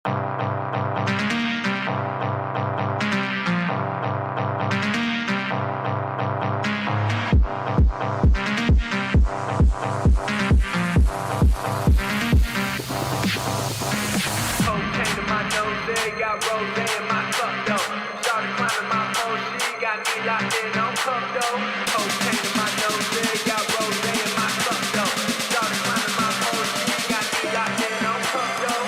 Cocaine in my nose, got rose in my cup though. Started climbing my pole, she got me locked in on cup though. Cocaine in my nose, got rose in my cup though. Started climbing my pole, she got me locked in on cup though.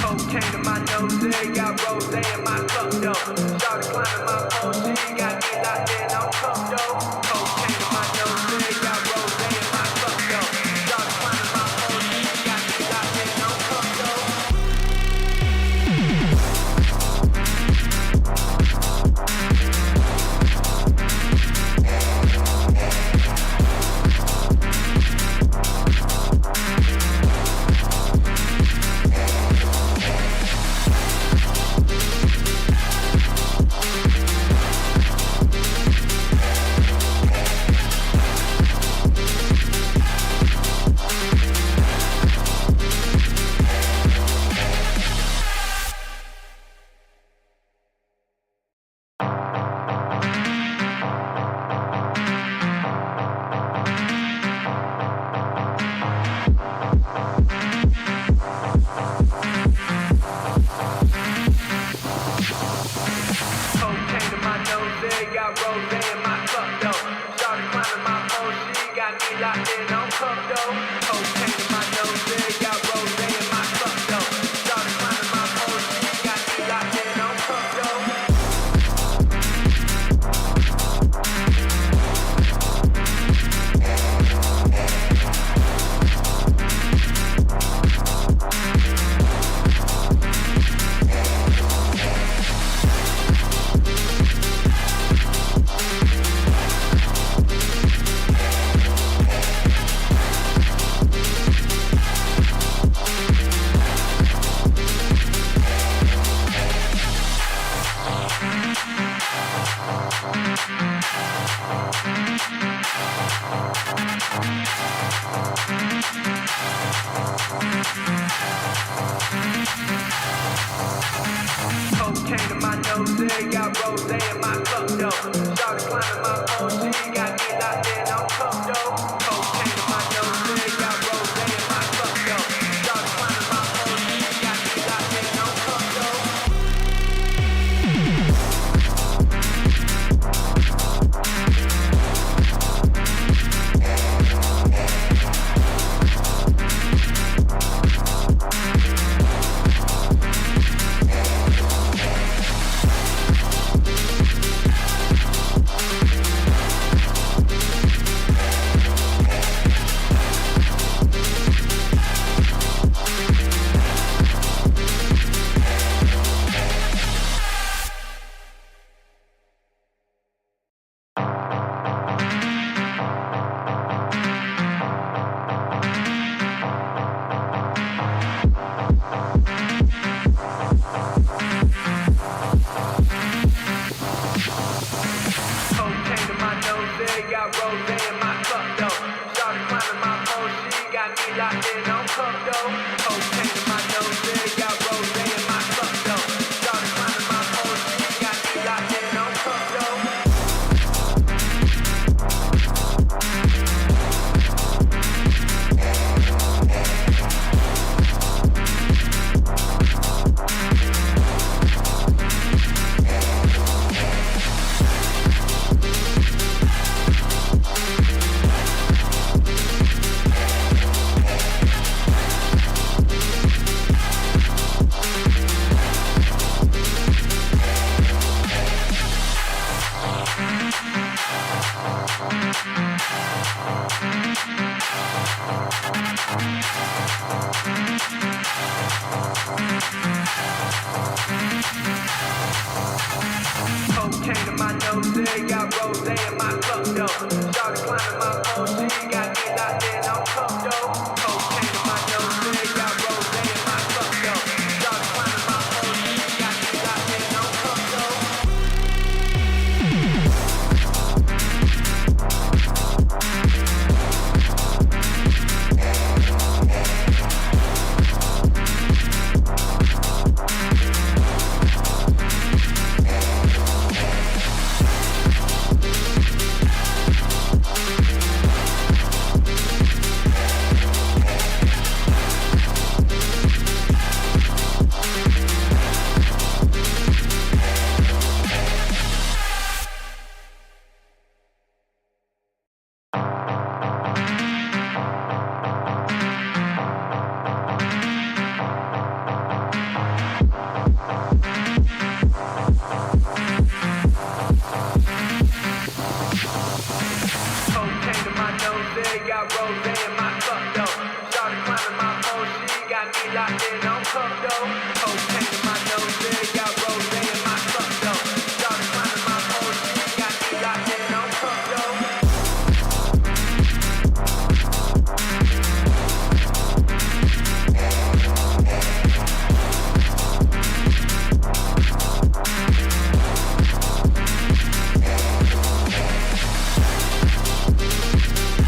Cocaine in my nose, got rose in my cup though. Started climbing my pole, she got me locked in on cup though. Cocaine in my nose, got rose in my cup though. Started climbing my pole, she got me locked in on cup though. nose, yeah, got rose in my cup, though. Started climbing my phone, she got me locked in on cup, though. Cocaine in my nose, yeah, got rose in my cup, though. Started climbing my phone, she got me locked in on cup, though. Cocaine in my nose, yeah, got rose in my cup, though. Started climbing my phone, she got me locked in on cup, though. Cocaine in my nose, yeah, got rose in my cup, though. Started climbing my phone, she got me locked in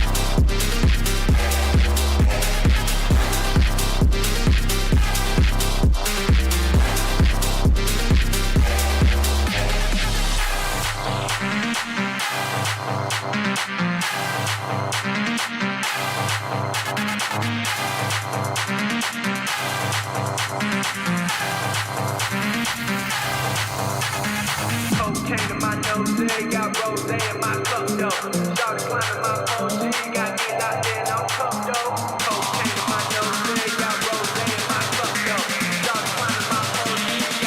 on cup, though. Cocaine in my nose, yeah, got rose in my cup, though. Started climbing my phone, she got me locked in on cup, though. Cocaine in my nose, yeah, got rose in my cup, though. Started climbing my phone, she got me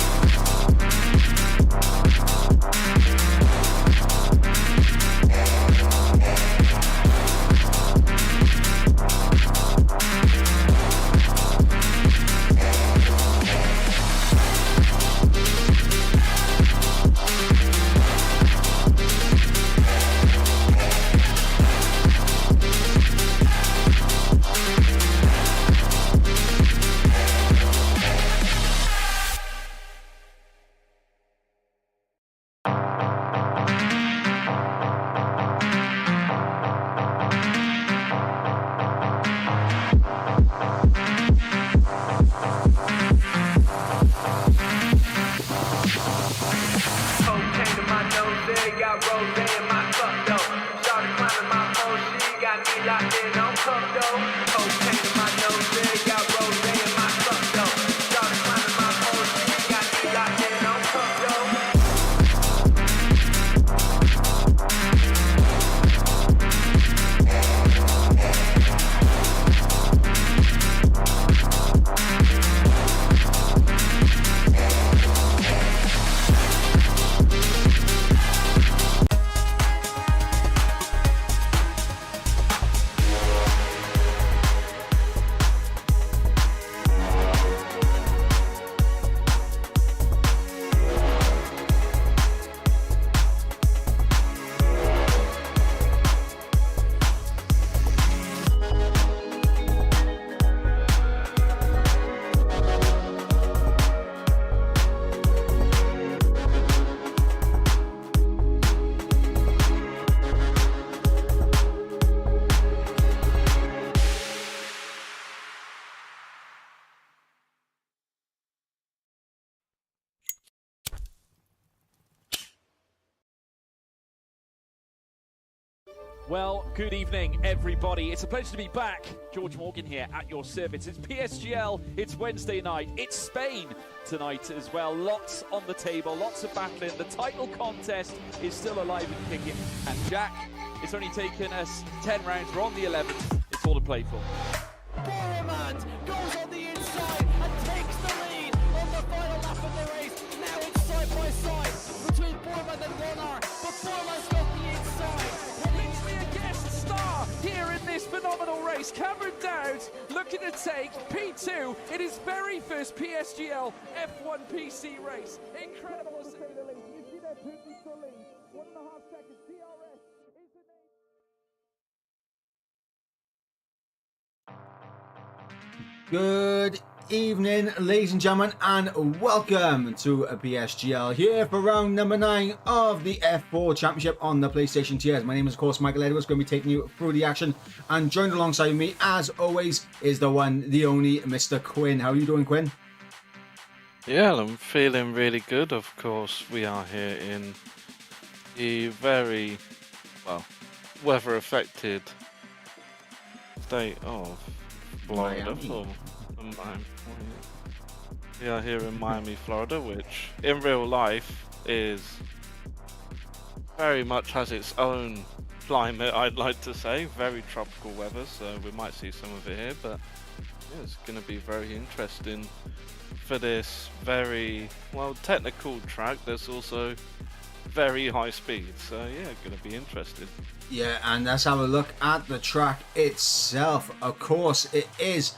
locked in on cup, though. Cocaine in my nose, yeah, got rose in my cup, though. Started climbing my phone, she got me locked in on cup, though. Cocaine in my nose, yeah, got rose in my cup, though. Started climbing my phone, she got me locked in on cup, though. Well, good evening, everybody. It's a pleasure to be back. George Morgan here at your service. It's PSGL, it's Wednesday night, it's Spain tonight as well. Lots on the table, lots of battling. The title contest is still alive and kicking. And Jack, it's only taken us 10 rounds. We're on the 11th. It's all to play for. Boromant goes on the inside and takes the lead on the final lap of the race. Now it's side by side between Boromant and Warner, but Boromant's got the inside. Literally a guest star here in this phenomenal race. race. Cameron Dowd looking to take P2 in his very first PSGL F1 PC race. Incredible to say the least. You see that perfect lead. 1.5 seconds. DRS is the name. Good evening, ladies and gentlemen, and welcome to a PSGL here for round number 9 of the F4 Championship on the PlayStation tiers. My name is, of course, Michael Edwards, going to be taking you through the action, and joined alongside me, as always, is the one, the only Mr. Quinn. How are you doing, Quinn? Yeah, I'm feeling really good. Of course, we are here in the very, well, weather-affected state of Florida. We are here in Miami, Florida, which in real life is very much has its own climate, I'd like to say. Very tropical weather, so we might see some of it here, but yeah, it's going to be very interesting for this very, well, technical track. There's also very high speed, so yeah, going to be interesting. Yeah, and let's have a look at the track itself. Of course, it is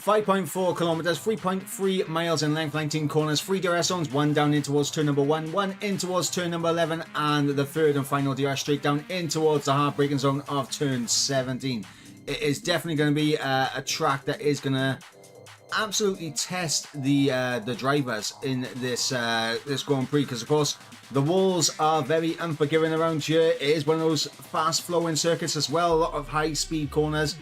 5.4 kilometers, 3.3 miles in length, 19 corners, 3 DRS zones, 1 down in towards turn number 1, 1 in towards turn number 11, and the third and final DRS straight down in towards the hard braking zone of turn 17. It is definitely going to be a track that is going to absolutely test the drivers in this this Grand Prix, because of course the walls are very unforgiving around here. It is one of those fast flowing circuits as well, a lot of high speed corners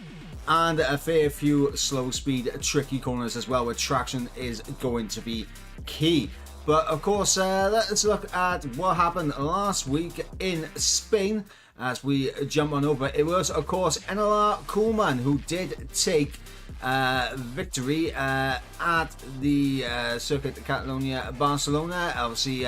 and a fair few slow speed tricky corners as well, where traction is going to be key. But of course, let's look at what happened last week in Spain as we jump on over. It was, of course, NLR Koolman who did take victory at the Circuit de Catalunya Barcelona, obviously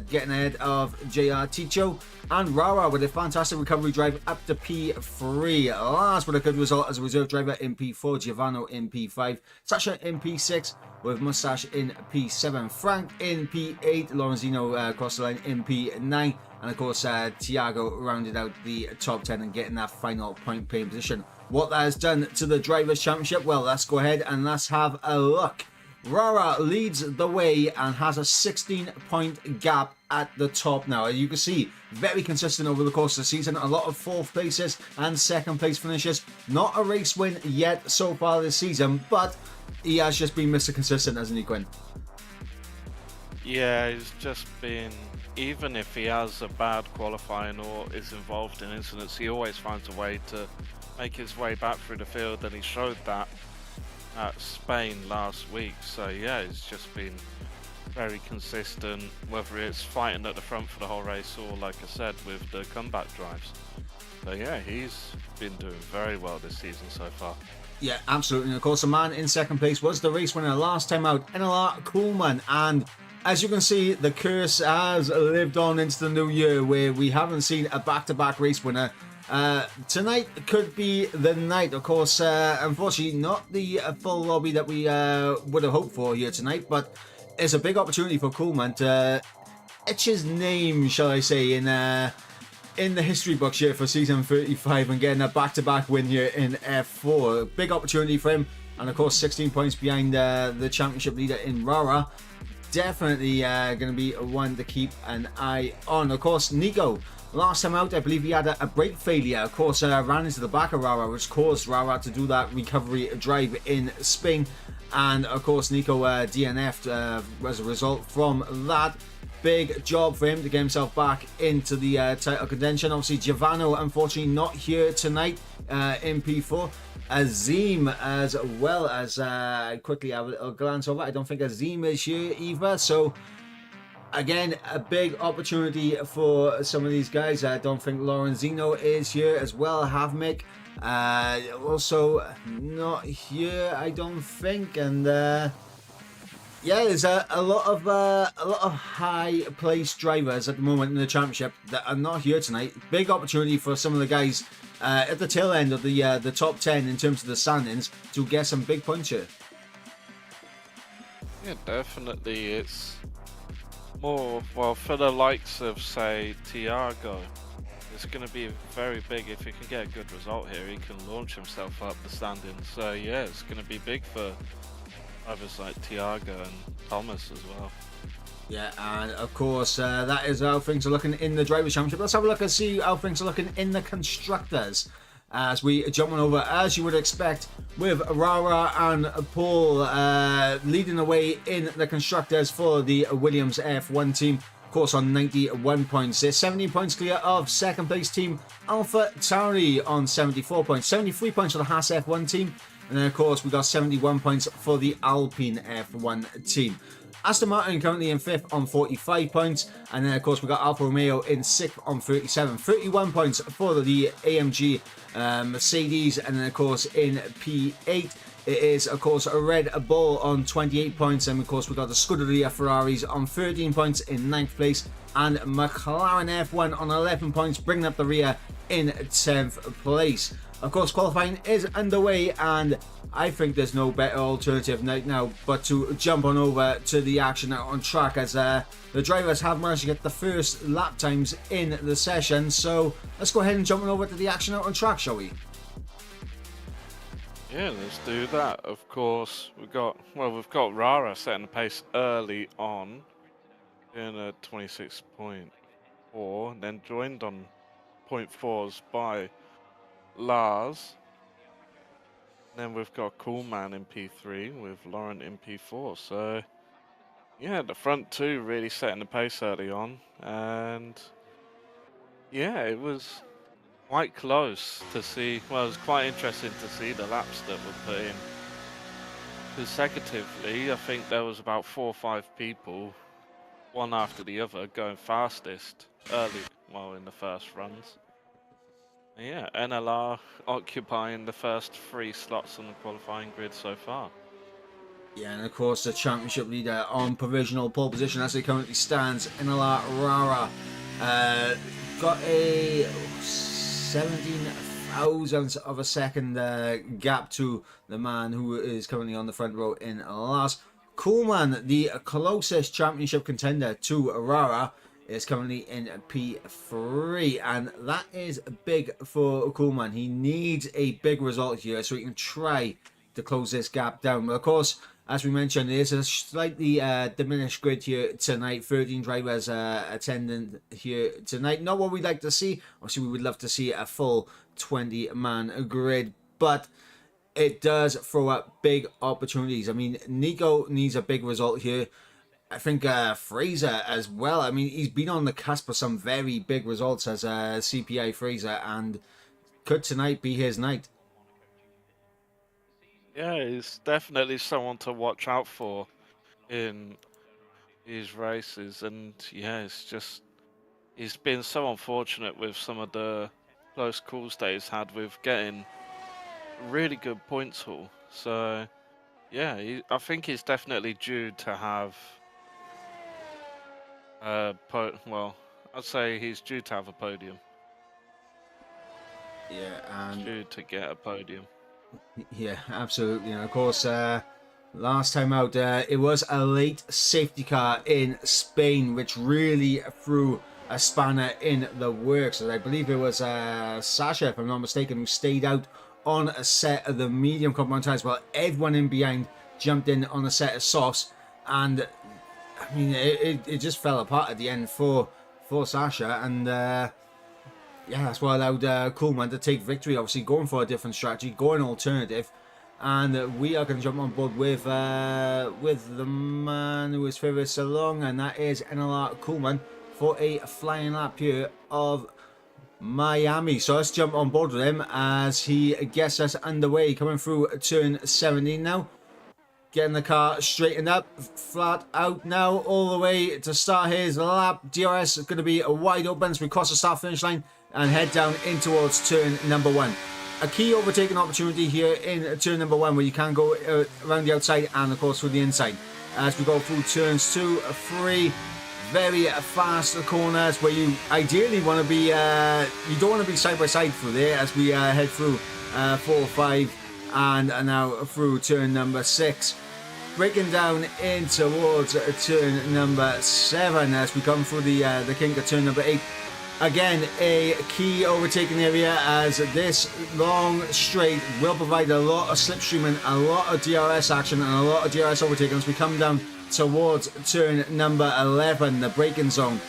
getting ahead of JR Ticho and Rara with a fantastic recovery drive up to P3. Last with a good result as a reserve driver in P4, Giovanni in P5, Sasha in P6 with Mustache in P7, Frank in P8, Lorenzino crossed the line in P9, and of course Thiago rounded out the top 10 and getting that final point paying position. What that has done to the Drivers' Championship, well, let's go ahead and let's have a look. Rara leads the way and has a 16-point gap at the top now. You can see, very consistent over the course of the season. A lot of 4th places and 2nd place finishes. Not a race win yet so far this season, but he has just been Mr. Consistent, hasn't he, Quinn? Yeah, he's just been, even if he has a bad qualifying or is involved in incidents, he always finds a way to make his way back through the field, and he showed that at Spain last week. So yeah, he's just been very consistent, whether it's fighting at the front for the whole race or, like I said, with the comeback drives. So yeah, he's been doing very well this season so far. Yeah, absolutely. And of course, the man in 2nd place was the race winner last time out, NLR Koolman. And as you can see, the curse has lived on into the new year, where we haven't seen a back-to-back race winner. Tonight could be the night. Of course, unfortunately, not the full lobby that we would have hoped for here tonight, but it's a big opportunity for Koolman to etch his name, shall I say, in the history books here for season 35 and getting a back-to-back win here in F4. Big opportunity for him, and of course 16 points behind the championship leader in Rara. Definitely going to be one to keep an eye on. Of course, Nico, last time out, I believe he had a brake failure. Of course, ran into the back of Rara, which caused Rara to do that recovery drive in Spain. And of course, Nico DNF'd as a result from that. Big job for him to get himself back into the title contention. Obviously, Giovanni, unfortunately, not here tonight in P4. Azim, as well as quickly have a little glance over. I don't think Azim is here either. So again, a big opportunity for some of these guys. I don't think Lorenzino is here as well. Havmik also not here, I don't think. And yeah, there's a lot of high place drivers at the moment in the championship that are not here tonight. Big opportunity for some of the guys at the tail end of the top 10 in terms of the standings to get some big points here. Yeah, definitely. It's more, well, for the likes of, say, Thiago, it's going to be very big. If he can get a good result here, he can launch himself up the standings. So yeah, it's going to be big for drivers like Tiago and Thomas as well. Yeah, and of course, that is how things are looking in the Drivers' Championship. Let's have a look and see how things are looking in the Constructors. As we jump on over, as you would expect, with Rara and Paul leading the way in the Constructors for the Williams F1 team. Of course, on 91 points. They're 17 points clear of second place team Alpha Tauri on 74 points. 73 points for the Haas F1 team. And then, of course, we got 71 points for the Alpine F1 team. Aston Martin currently in 5th on 45 points. And then, of course, we got Alfa Romeo in 6th on 37. 31 points for the AMG Mercedes. And then, of course, in P8, it is, of course, a Red Bull on 28 points. And, of course, we got the Scuderia Ferraris on 13 points in 9th place. And McLaren F1 on 11 points, bringing up the rear in 10th place. Of course, qualifying is underway, and I think there's no better alternative right now but to jump on over to the action out on track, as the drivers have managed to get the first lap times in the session. So let's go ahead and jump on over to the action out on track, shall we? Yeah, let's do that. Of course, we've got Rara setting the pace early on in a 26.4, then joined on 0.4s by Lars. Then we've got Coolman in P3 with Laurent in P4. So yeah, the front two really setting the pace early on, and yeah, it was quite close to see. Well, it was quite interesting to see the laps that were put in consecutively. I think there was about 4 or 5 people, one after the other, going fastest early, well, in the first runs. Yeah, NLR occupying the first 3 slots on the qualifying grid so far. Yeah, and of course the championship leader on provisional pole position as it currently stands, NLR Rara, got a 17 thousandths of a second gap to the man who is currently on the front row in last. Coolman, the closest championship contender to Rara, is currently in P3, and that is big for Coolman. He needs a big result here so he can try to close this gap down. But of course, as we mentioned, there's a slightly diminished grid here tonight. 13 drivers attending here tonight. Not what we'd like to see. Obviously, we would love to see a full 20-man grid, but it does throw up big opportunities. I mean, Nico needs a big result here. I think Fraser as well. I mean, he's been on the cusp of some very big results as CPI Fraser, and could tonight be his night? Yeah, he's definitely someone to watch out for in these races, and yeah, it's just he's been so unfortunate with some of the close calls that he's had with getting really good points haul. So yeah, I think he's definitely due to have well, I'd say he's due to have a podium. Yeah, and Due to get a podium. yeah, absolutely. And of course, last time out, it was a late safety car in Spain, which really threw a spanner in the works. And I believe it was Sasha, if I'm not mistaken, who stayed out on a set of the medium compound tires, while everyone in behind jumped in on a set of softs. And I mean, it just fell apart at the end for Sasha, and yeah, that's what allowed Coolman to take victory. Obviously, going for a different strategy, going alternative, and we are going to jump on board with the man who is furthest along, and that is NLR Coolman for a flying lap here of Miami. So let's jump on board with him as he gets us underway, coming through turn 17 now. Getting the car straightened up, flat out now, all the way to start his lap. DRS is going to be wide open as we cross the start finish line and head down in towards turn number 1. A key overtaking opportunity here in turn number 1, where you can go around the outside and of course through the inside. As we go through turns 2, 3, very fast corners where you ideally want to be, you don't want to be side by side through there as we head through 4, 5, and now through turn number 6. Breaking down in towards turn number 7 as we come through the kink of turn number 8. Again, a key overtaking area, as this long straight will provide a lot of slipstreaming, a lot of DRS action, and a lot of DRS overtaking as we come down towards turn number 11, the braking zone.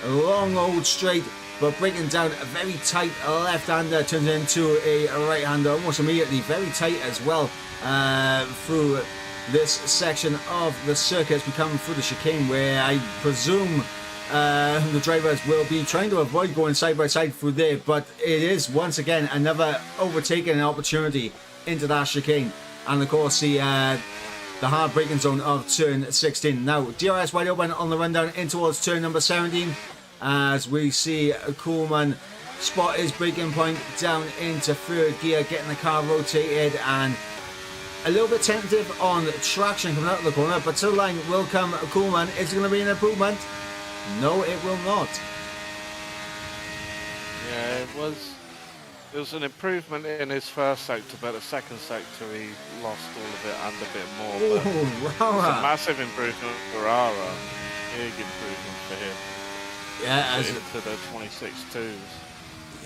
A long old straight, but breaking down a very tight left-hander turns into a right-hander almost immediately. Very tight as well through this section of the circuit as we come through the chicane, where I presume the drivers will be trying to avoid going side by side through there, but it is once again another overtaking opportunity into that chicane, and of course the hard braking zone of turn 16. Now DRS wide open on the rundown in towards turn number 17, as we see Coolman spot his braking point down into third gear, getting the car rotated, and a little bit tentative on traction coming out of the corner, but to the line will come Coolman. Is it going to be an improvement? No, it will not. Yeah, it was an improvement in his first sector, but the second sector he lost all of it and a bit more. But it's a Rara. massive improvement for Rara. Big improvement for him. Yeah, as into the 26-2s.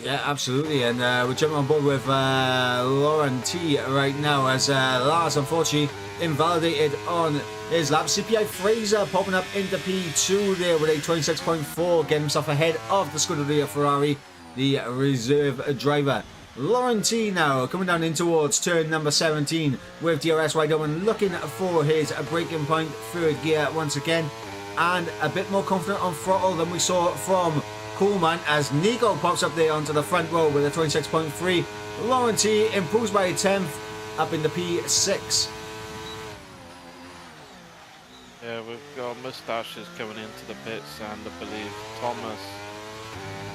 yeah, absolutely, and we're jumping on board with Lauren T right now, as Lars unfortunately invalidated on his lap. CPI Fraser popping up into P2 there with a 26.4, getting himself ahead of the Scuderia Ferrari, the reserve driver. Lauren T now coming down in towards turn number 17 with DRS wide open, looking for his braking point, third gear once again, and a bit more confident on throttle than we saw from Coolman, as Nico pops up there onto the front row with a 26.3. Lauren T improves by a 10th up in the P6. Yeah, we've got Moustaches coming into the pits, and I believe Thomas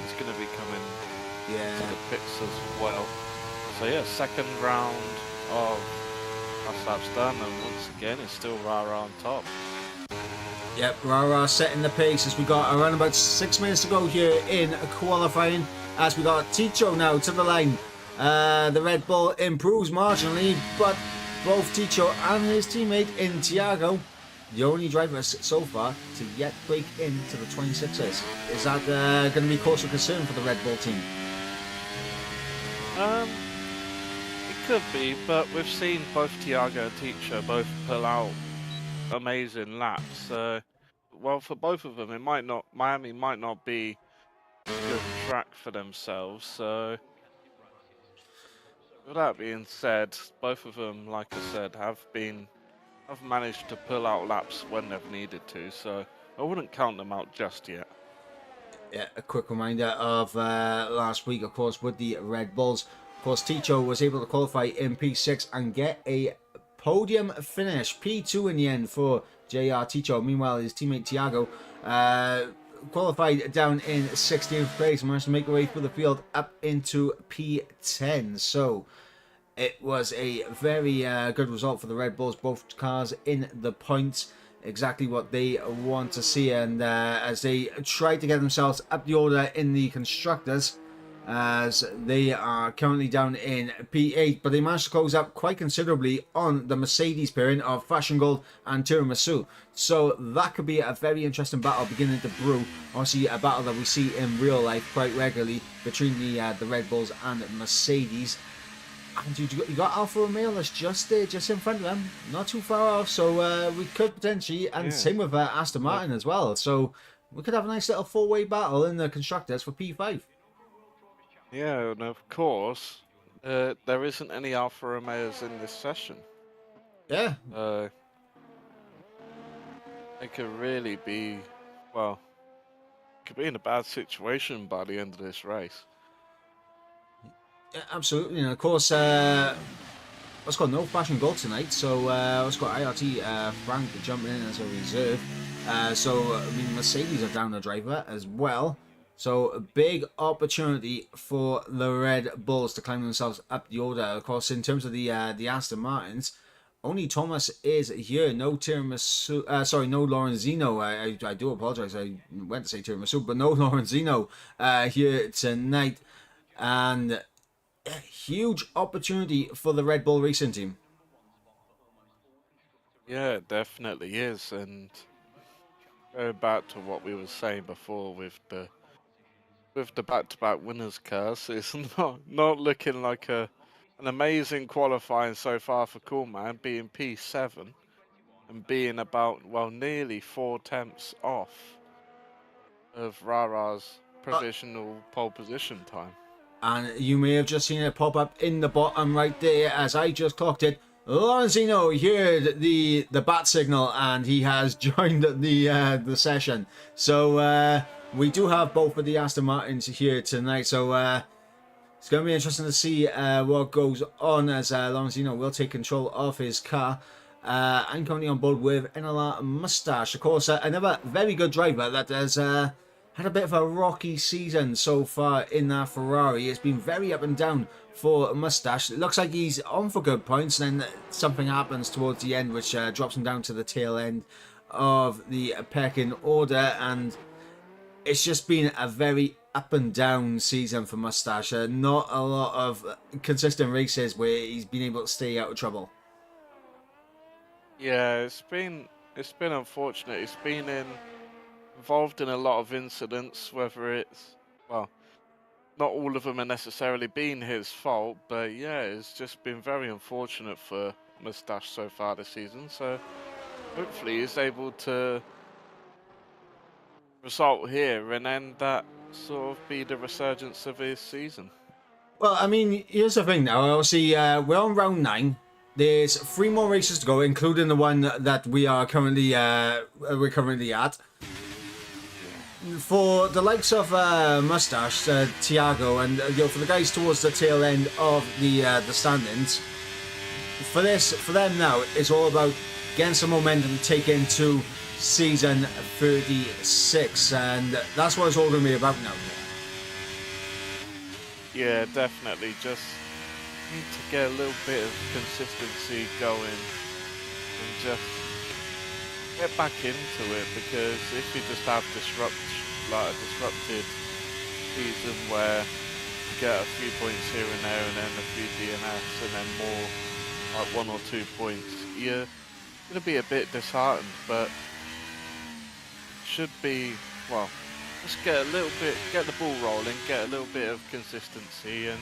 is going to be coming to the pits as well. So yeah, second round of last laps done, and once again it's still Rara on top. Yep, Rara setting the pace as we got around about 6 minutes to go here in qualifying, as we got Ticho now to the line. The Red Bull improves marginally, but both Ticho and his teammate in Thiago, the only drivers so far to yet break into the 26ers. Is that going to be cause for concern for the Red Bull team? It could be, but we've seen both Thiago and Teacher both pull out amazing laps. Well, for both of them, Miami might not be a good track for themselves. So, with that being said, both of them, like I said, have managed to pull out laps when they've needed to. So, I wouldn't count them out just yet. Yeah, a quick reminder of last week, of course, with the Red Bulls. Of course, Ticho was able to qualify in P6 and get a podium finish. P2 in the end for JR Ticho. Meanwhile, his teammate Thiago qualified down in 16th place and managed to make their way through the field up into P10. So it was a very good result for the Red Bulls. Both cars in the points, exactly what they want to see. And as they try to get themselves up the order in the constructors, as they are currently down in P8, but they managed to close up quite considerably on the Mercedes pairing of Fashion Gold and Tiramisu. So that could be a very interesting battle beginning to brew. Obviously, a battle that we see in real life quite regularly between the Red Bulls and Mercedes. And you got Alfa Romeo that's just there, just in front of them, not too far off. So we could potentially, and same with Aston Martin as well. So we could have a nice little four-way battle in the constructors for P5. Yeah, and of course, there isn't any Alfa Romeos in this session. Yeah. It could really be, well, could be in a bad situation by the end of this race. Yeah, absolutely. And of course, let's got no Fashion Gold tonight, so let's got IRT Frank jumping in as a reserve. So I mean, Mercedes are down a driver as well. So a big opportunity for the Red Bulls to climb themselves up the order. Of course, in terms of the Aston Martins, only Thomas is here. No Tiramisu. No Lorenzino. I do apologize. I went to say Tiramisu, but no Lorenzino here tonight. And a huge opportunity for the Red Bull racing team. Yeah, it definitely is. And going back to what we were saying before with the with the back-to-back winners curse, it's not looking like an amazing qualifying so far for Coolman, being P7 and being about, well, nearly 4 tenths off of Rara's provisional pole position time. And you may have just seen it pop up in the bottom right there as I just clocked it. Lorenzino heard the bat signal and he has joined the session. So we do have both of the Aston Martins here tonight. So it's going to be interesting to see what goes on as Lorenzino will take control of his car. I'm currently on board with NLR Mustache. Of course, another very good driver that has had a bit of a rocky season so far in that Ferrari. It's been very up and down for Mustache. It looks like he's on for good points, and then something happens towards the end, which drops him down to the tail end of the pecking order, and it's just been a very up and down season for Mustache. Not a lot of consistent races where he's been able to stay out of trouble. Yeah, it's been unfortunate. It's been involved in a lot of incidents, whether it's, well, not all of them are necessarily been his fault, but yeah, it's just been very unfortunate for Mustache so far this season. So hopefully he's able to result here and then that sort of be the resurgence of his season. Well, I mean, here's the thing now. Obviously, we're on round 9. There's 3 more races to go, including the one that we're currently at. For the likes of Mustache, Thiago, and for the guys towards the tail end of the standings, for them now, it's all about getting some momentum to take into season 36, and that's what it's all going to be about now. Yeah, definitely. Just need to get a little bit of consistency going and just get back into it, because if you just have a disrupted season where you get a few points here and there and then a few DNFs and then more like 1 or 2 points, you're going to be a bit disheartened, but should be, well, just get the ball rolling, get a little bit of consistency and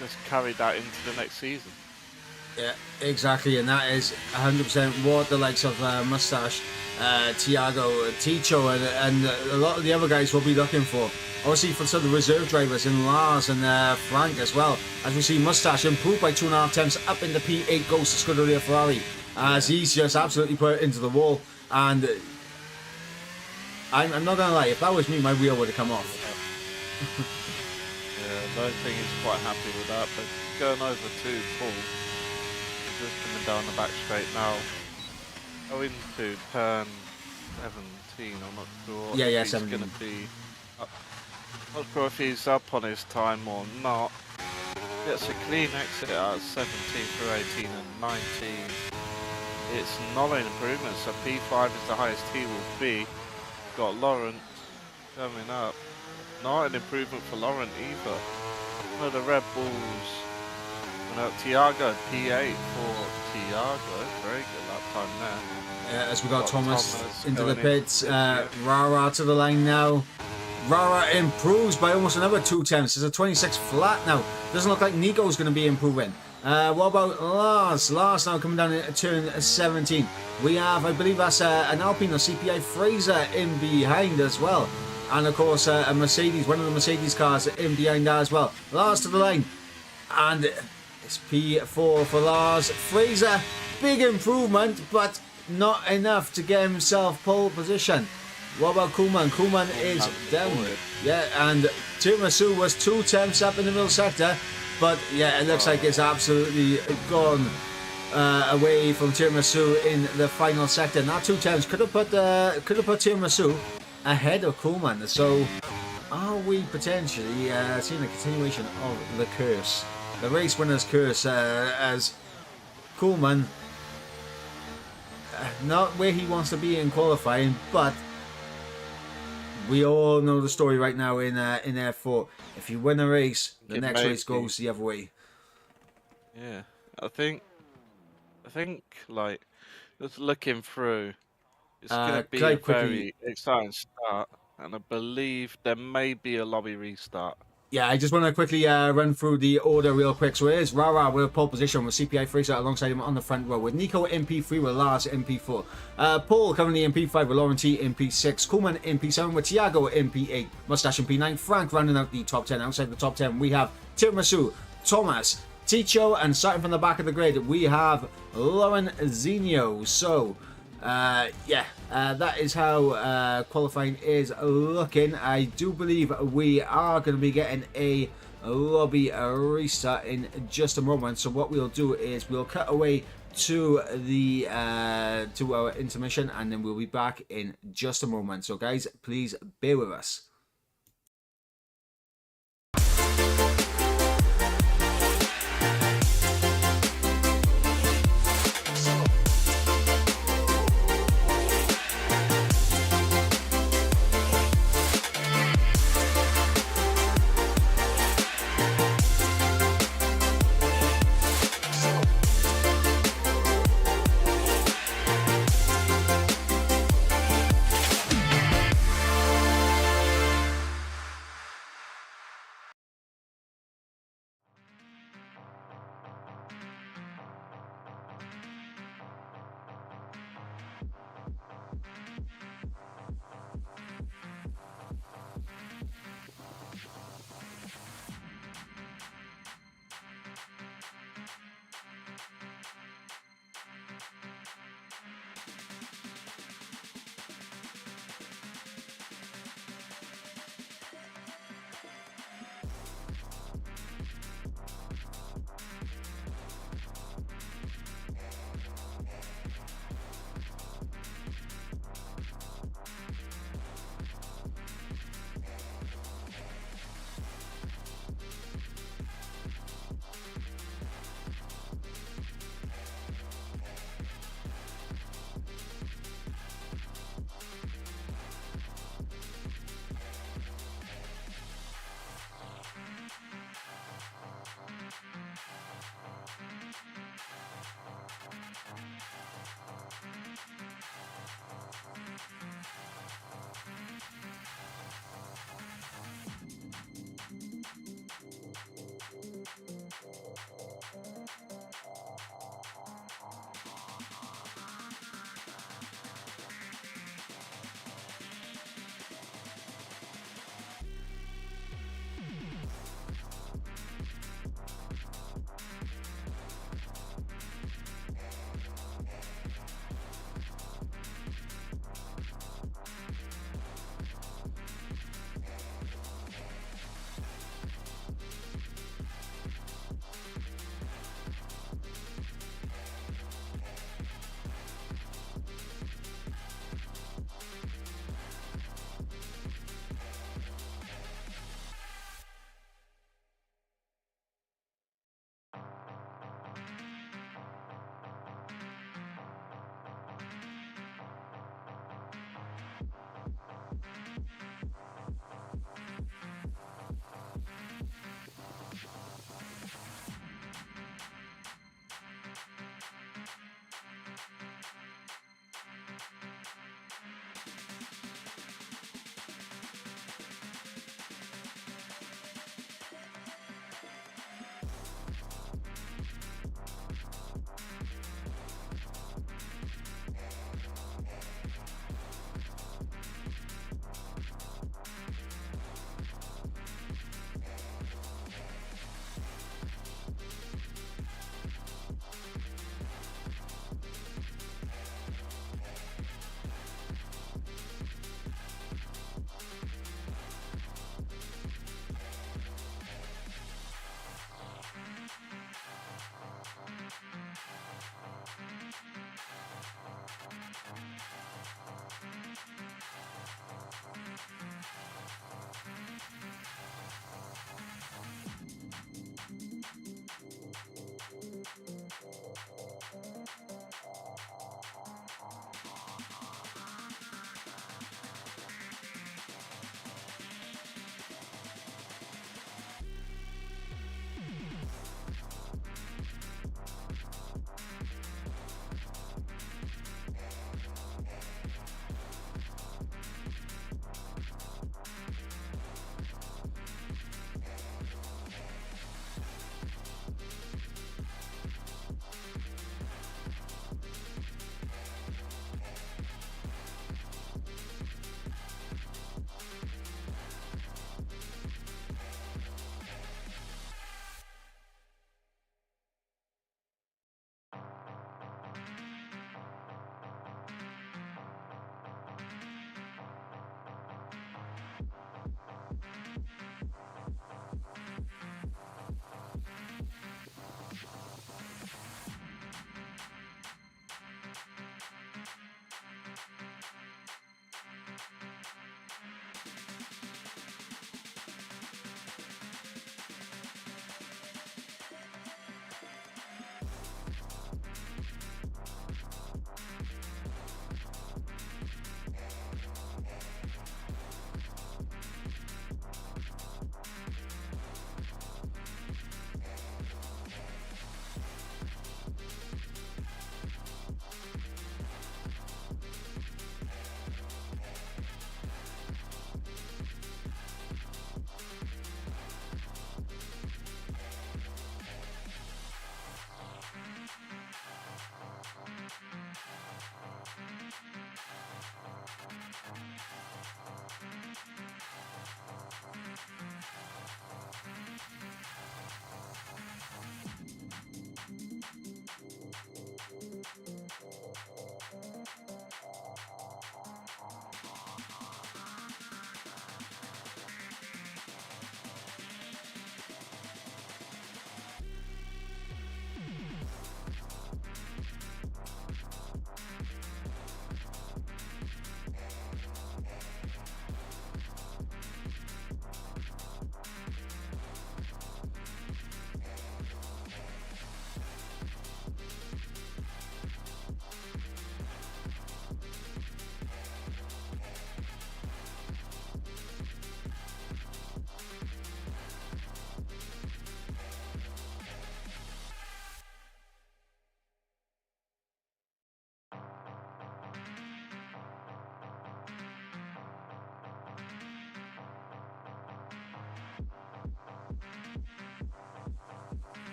just carry that into the next season. Yeah, exactly, and that is 100% what the likes of Mustache, Thiago, Ticho, and a lot of the other guys will be looking for. Obviously, for some of the reserve drivers in Lars and Frank as well, as we see Mustache improve by 2.5 tenths up into P8, goes to Scuderia Ferrari, as he's just absolutely put it into the wall. And I'm not going to lie, if that was me, my wheel would have come off. Yeah, I don't think he's quite happy with that, but going over to Paul. Just coming down the back straight now. Going to turn 17, I'm not sure. Yeah, if 17. He's going to be up. Not sure if he's up on his time or not. Gets a clean exit at 17 through 18 and 19. It's not an improvement, so P5 is the highest he will be. Got Laurent coming up. Not an improvement for Laurent either. One of the Red Bulls. Thiago, P8 for Thiago. Very good lap time there. As we got Thomas into the going pits, yeah. Rara to the line now. Rara improves by almost another 2 tenths. It's a 26 flat now. Doesn't look like Nico's going to be improving. What about Lars? Lars now coming down at turn 17. We have, I believe that's an Alpine or CPI Fraser in behind as well. And of course a Mercedes, one of the Mercedes cars in behind that as well. Lars to the line. And it's P4 for Lars. Fraser, big improvement, but not enough to get himself pole position. What about Koolman? Koolman is down. Yeah, and Tiramisu was 2 tenths up in the middle sector, but yeah, it looks like it's absolutely gone away from Tiramisu in the final sector. Now 2 tenths could have put Tiramisu ahead of Koolman. So are we potentially seeing a continuation of the curse? The race winner's curse, as Koolman, not where he wants to be in qualifying, but we all know the story right now in F4. If you win a race, the next race goes the other way. Yeah, I think like just looking through, it's going to be a very exciting start. and I believe there may be a lobby restart. Yeah, I just want to quickly run through the order real quick. So it is Rara with pole position with CPI Fraser alongside him on the front row, with Nico in P3 with Lars in P4. Paul currently in P5 with Lauren T in P6. Koolman in P7 with Tiago in P8. Mustache in P9. Frank rounding out the top 10. Outside the top 10, we have Tiramisu, Thomas, Ticho, and starting from the back of the grid, we have Lauren Zinio. So, that is how qualifying is looking. I do believe we are going to be getting a lobby restart in just a moment. So what we'll do is we'll cut away to the to our intermission, and then we'll be back in just a moment. So guys, please bear with us.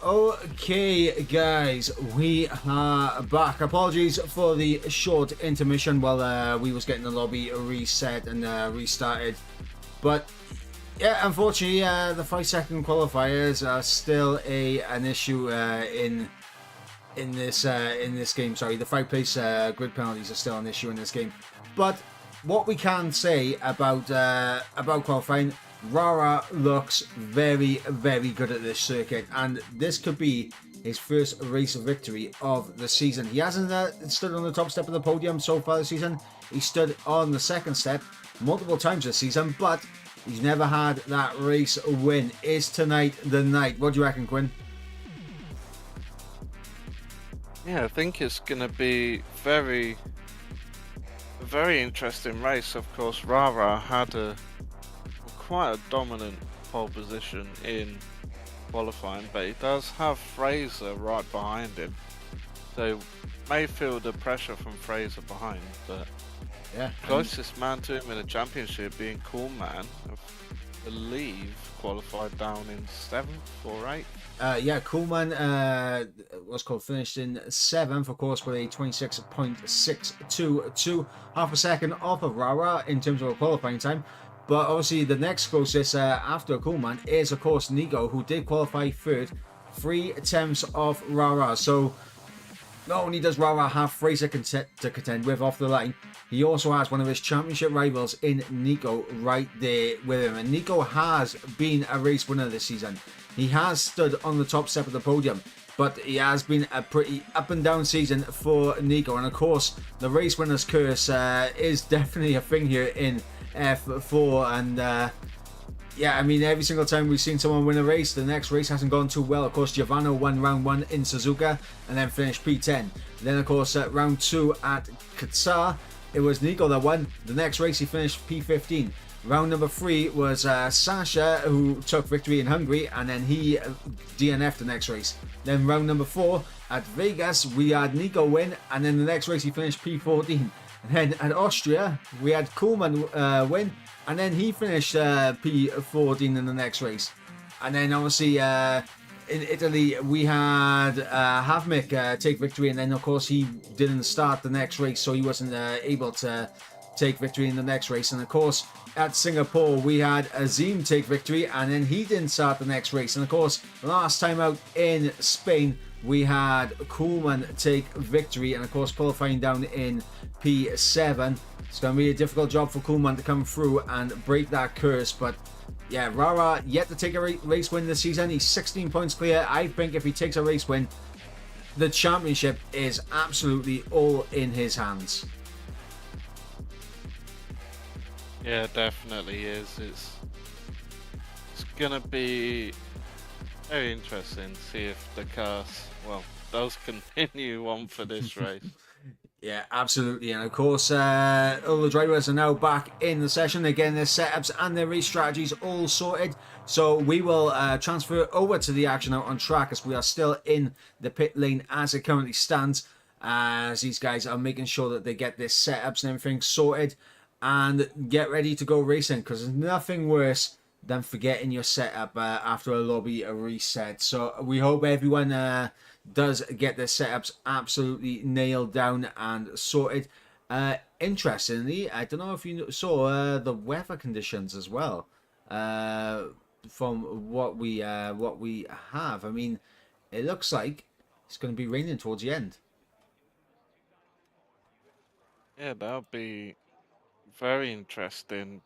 Okay, guys, we are back. Apologies for the short intermission while we was getting the lobby reset and restarted. But yeah, unfortunately, the 5-second qualifiers are still an issue in this game. Sorry, the 5-place grid penalties are still an issue in this game. But what we can say about qualifying, Rara looks very, very good at this circuit, and this could be his first race victory of the season. He hasn't stood on the top step of the podium so far this season. He stood on the second step multiple times this season, but he's never had that race win. Is tonight the night? What do you reckon, Quinn? Yeah, I think it's going to be a very interesting race. Of course, Rara had quite a dominant pole position in qualifying, but he does have Fraser right behind him, so may feel the pressure from Fraser behind. But Yeah, closest man to him in the championship being Coolman, I believe, qualified down in 7th or 8th. Yeah, Coolman finished in 7th, of course, with a 26.622, half a second off of Rara in terms of a qualifying time. But obviously, the next closest after Coolman is, of course, Nico, who did qualify 3rd, 3/10 off Rara. So not only does Rara have Fraser to contend with off the line, he also has one of his championship rivals in Nico right there with him. And Nico has been a race winner this season. He has stood on the top step of the podium, but he has been a pretty up and down season for Nico. And of course, the race winner's curse is definitely a thing here in F4. And yeah, I mean, every single time we've seen someone win a race, the next race hasn't gone too well. Of course, Giovanni won round 1 in Suzuka and then finished P10. Then, of course, round 2 at Qatar, it was Nico that won. The next race, he finished P15. Round number 3 was Sasha, who took victory in Hungary, and then he DNF'd the next race. Then round number 4 at Vegas, we had Nico win, and then the next race he finished P14. And then at Austria, we had Koolman win, and then he finished P14 in the next race. And then obviously in Italy, we had Havmik take victory, and then of course he didn't start the next race, so he wasn't able to take victory in the next race. And of course at Singapore, we had Azim take victory, and then he didn't start the next race. And of course, last time out in Spain, we had Koolman take victory, and of course qualifying down in P7. It's going to be a difficult job for Koolman to come through and break that curse. But yeah, Rara yet to take a race win this season. He's 16 points clear. I think if he takes a race win, the championship is absolutely all in his hands. Yeah, definitely is. It's gonna be very interesting to see if the curse, well, does continue on for this race. Yeah, absolutely. And of course, all the drivers are now back in the session. Again, their setups and their race strategies all sorted. So we will transfer over to the action out on track, as we are still in the pit lane as it currently stands, as these guys are making sure that they get their setups and everything sorted and get ready to go racing, because there's nothing worse than forgetting your setup after a lobby reset. So we hope everyone does get their setups absolutely nailed down and sorted. Interestingly, I don't know if you saw the weather conditions as well. From what we have, I mean, it looks like it's going to be raining towards the end. Yeah, that'll be very interesting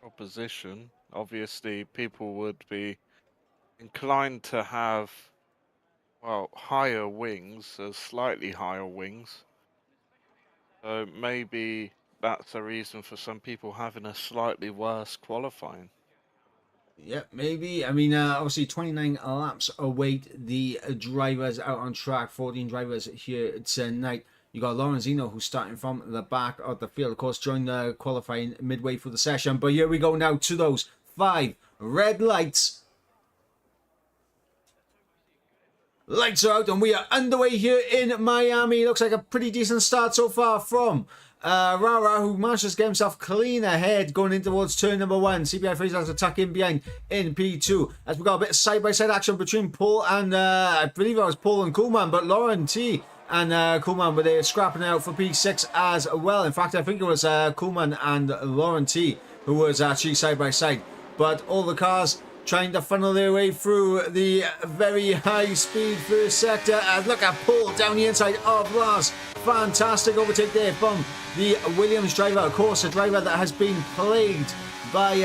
proposition. Obviously, people would be inclined to have, well, higher wings, slightly higher wings. So maybe that's a reason for some people having a slightly worse qualifying. Yeah, maybe. I mean, obviously 29 laps await the drivers out on track. 14 drivers here tonight. You got Lorenzino, who's starting from the back of the field. Of course, joined the qualifying midway through the session. But here we go now to those 5 red lights. Lights are out and we are underway here in Miami. Looks like a pretty decent start so far from Rara, who manages to get himself clean ahead going in towards turn number 1. CBI Fraser has to tuck in behind in P2 as we got a bit of side-by-side action between Paul and I believe it was Paul and Coolman, but Lauren T and Coolman were there scrapping out for P6 as well. In fact, I think it was Coolman and Lauren T who was actually side-by-side, but all the cars trying to funnel their way through the very high speed first sector. And look at Paul down the inside of Lars. Fantastic overtake there from the Williams driver. Of course, a driver that has been plagued by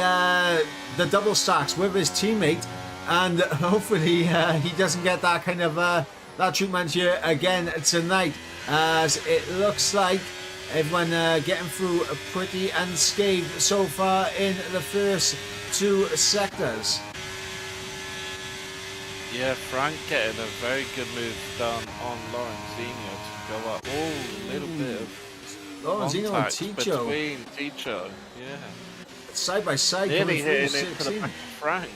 the double stacks with his teammate. And hopefully he doesn't get that kind of that treatment here again tonight. As it looks like everyone getting through pretty unscathed so far in the first 2 sectors. Yeah, Frank getting a very good move done on Lorenzino to go up. Oh, a little bit of Lorenzino and contact Ticho. between Ticho, yeah. Side by side. Nearly coming hitting through into the 16. back of Frank.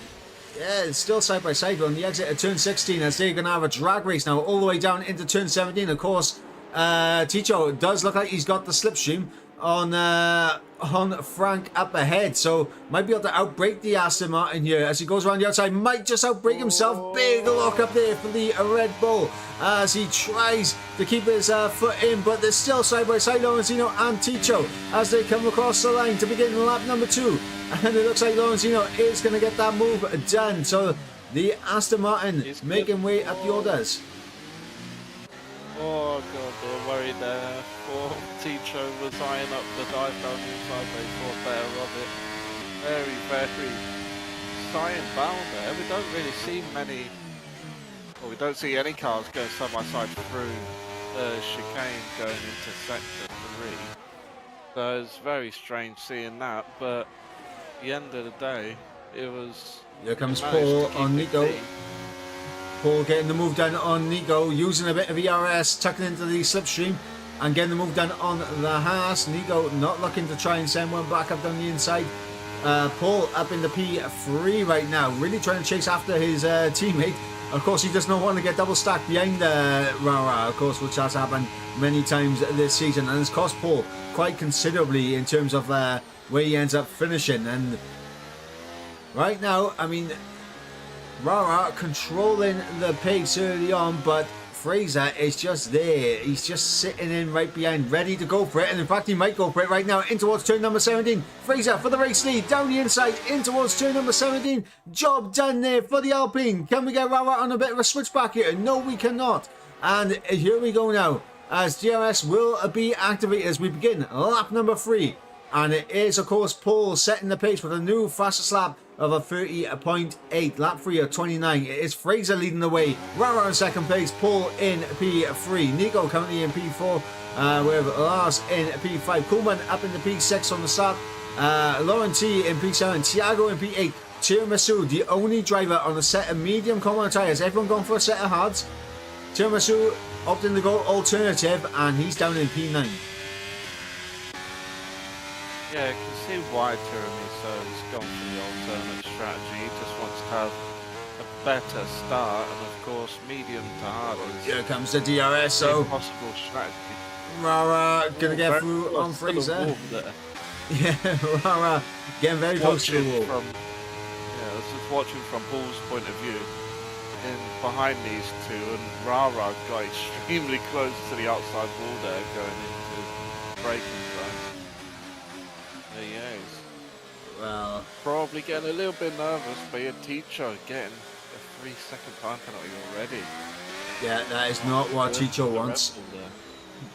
Yeah, it's still side by side on the exit of turn 16 as they're going to have a drag race now all the way down into turn 17. Of course, Ticho does look like he's got the slipstream on Frank up ahead, so might be able to outbrake the Aston Martin here as he goes around the outside. Might just outbrake himself. Big lock up there for the Red Bull as he tries to keep his foot in, but there's still side by side Lorenzino and Ticho as they come across the line to begin lap number 2, and it looks like Lorenzino is going to get that move done. So the Aston Martin is making way up the orders. Oh god, they were worried there. Poor Ticho was eyeing up the dive down the inside, they thought better of it. Very, very side bound there. We don't really see many, well, we don't see any cars going side by side through the chicane going into sector 3. So it's very strange seeing that, but at the end of the day, it was... Here comes Paul on Nico. Paul getting the move done on Nico, using a bit of ERS, tucking into the slipstream and getting the move done on the Haas. Nico not looking to try and send one back up down the inside. Paul up in the P3 right now, really trying to chase after his teammate. Of course, he does not want to get double stacked behind Rara, of course, which has happened many times this season and has cost Paul quite considerably in terms of where he ends up finishing. And right now, I mean, Rara controlling the pace early on, but Fraser is just there. He's just sitting in right behind, ready to go for it. And in fact, he might go for it right now in towards turn number 17. Fraser for the race lead, down the inside, in towards turn number 17. Job done there for the Alpine. Can we get Rara on a bit of a switchback here? No, we cannot. And here we go now, as DRS will be activated as we begin lap number 3. And it is, of course, Paul setting the pace with a new fastest lap of a 30.8. Lap 3 of 29. It is Fraser leading the way. Rara in second place. Paul in P3. Nico currently in P4. With Lars in P5. Koolman up in the P6 on the start. Lauren T in P7. Thiago in P8. Tiramisu, the only driver on a set of medium common tyres. Everyone gone for a set of hards. Tiramisu opting to go alternative, and he's down in P9. Yeah, I can see why Tiramisu's gone for the alternate strategy. He just wants to have a better start, and of course, medium to hard is Here comes the DRS, so possible strategy. Rara gonna get through on Fraser. Yeah, Rara getting very close to the wall. Yeah, this is watching from Paul's point of view. In behind these two, and Rara got extremely close to the outside wall there, going into braking zone. There he is. Well, Probably getting a little bit nervous, but your teacher getting a 3-second time penalty already. yeah, that is not what Chicho wants. Red Bull there.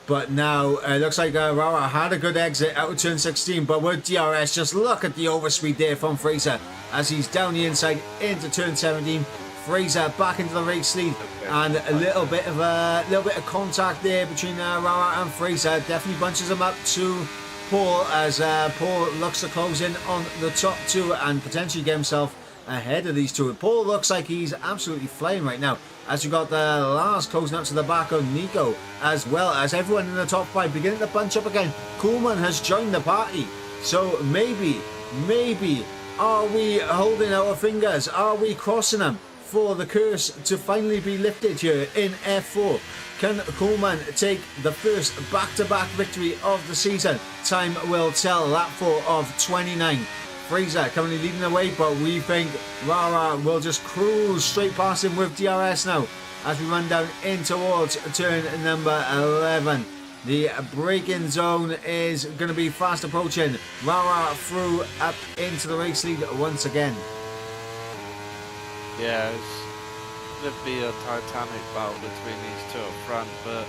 But now it looks like Rara had a good exit out of turn 16, but with DRS, just look at the overspeed there from Fraser as he's down the inside into turn 17. Fraser back into the race lead, and a little bit of contact there between Rara and Fraser. Definitely bunches him up to Paul as Paul looks to close in on the top two and potentially get himself ahead of these two. Paul looks like he's absolutely flying right now as you got the last closing up to the back of Nico, as well as everyone in the top 5 beginning to bunch up again. Koolman has joined the party, so maybe are we holding our fingers? Are we crossing them for the curse to finally be lifted here in F4. Can Coleman take the first back-to-back victory of the season? Time will tell. Lap 4 of 29. Fraser currently leading the way, but we think Rara will just cruise straight past him with DRS now as we run down in towards turn number 11. The braking zone is going to be fast approaching. Rara through up into the race lead once again. Yeah, it's going to be a titanic battle between these two up front, but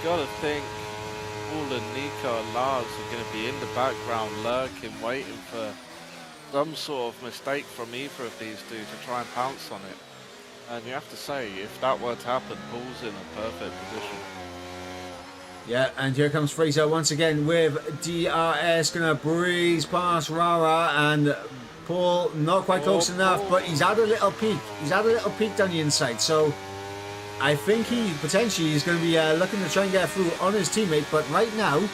gotta think Paul and Nico and Lars are going to be in the background lurking, waiting for some sort of mistake from either of these two to try and pounce on it. And you have to say, if that were to happen, Paul's in a perfect position. Yeah, and here comes Fraser once again with DRS, gonna breeze past Rara, and Paul not quite close enough, but he's had a little peek. He's had a little peek down the inside, so I think he potentially is going to be looking to try and get through on his teammate. But right now,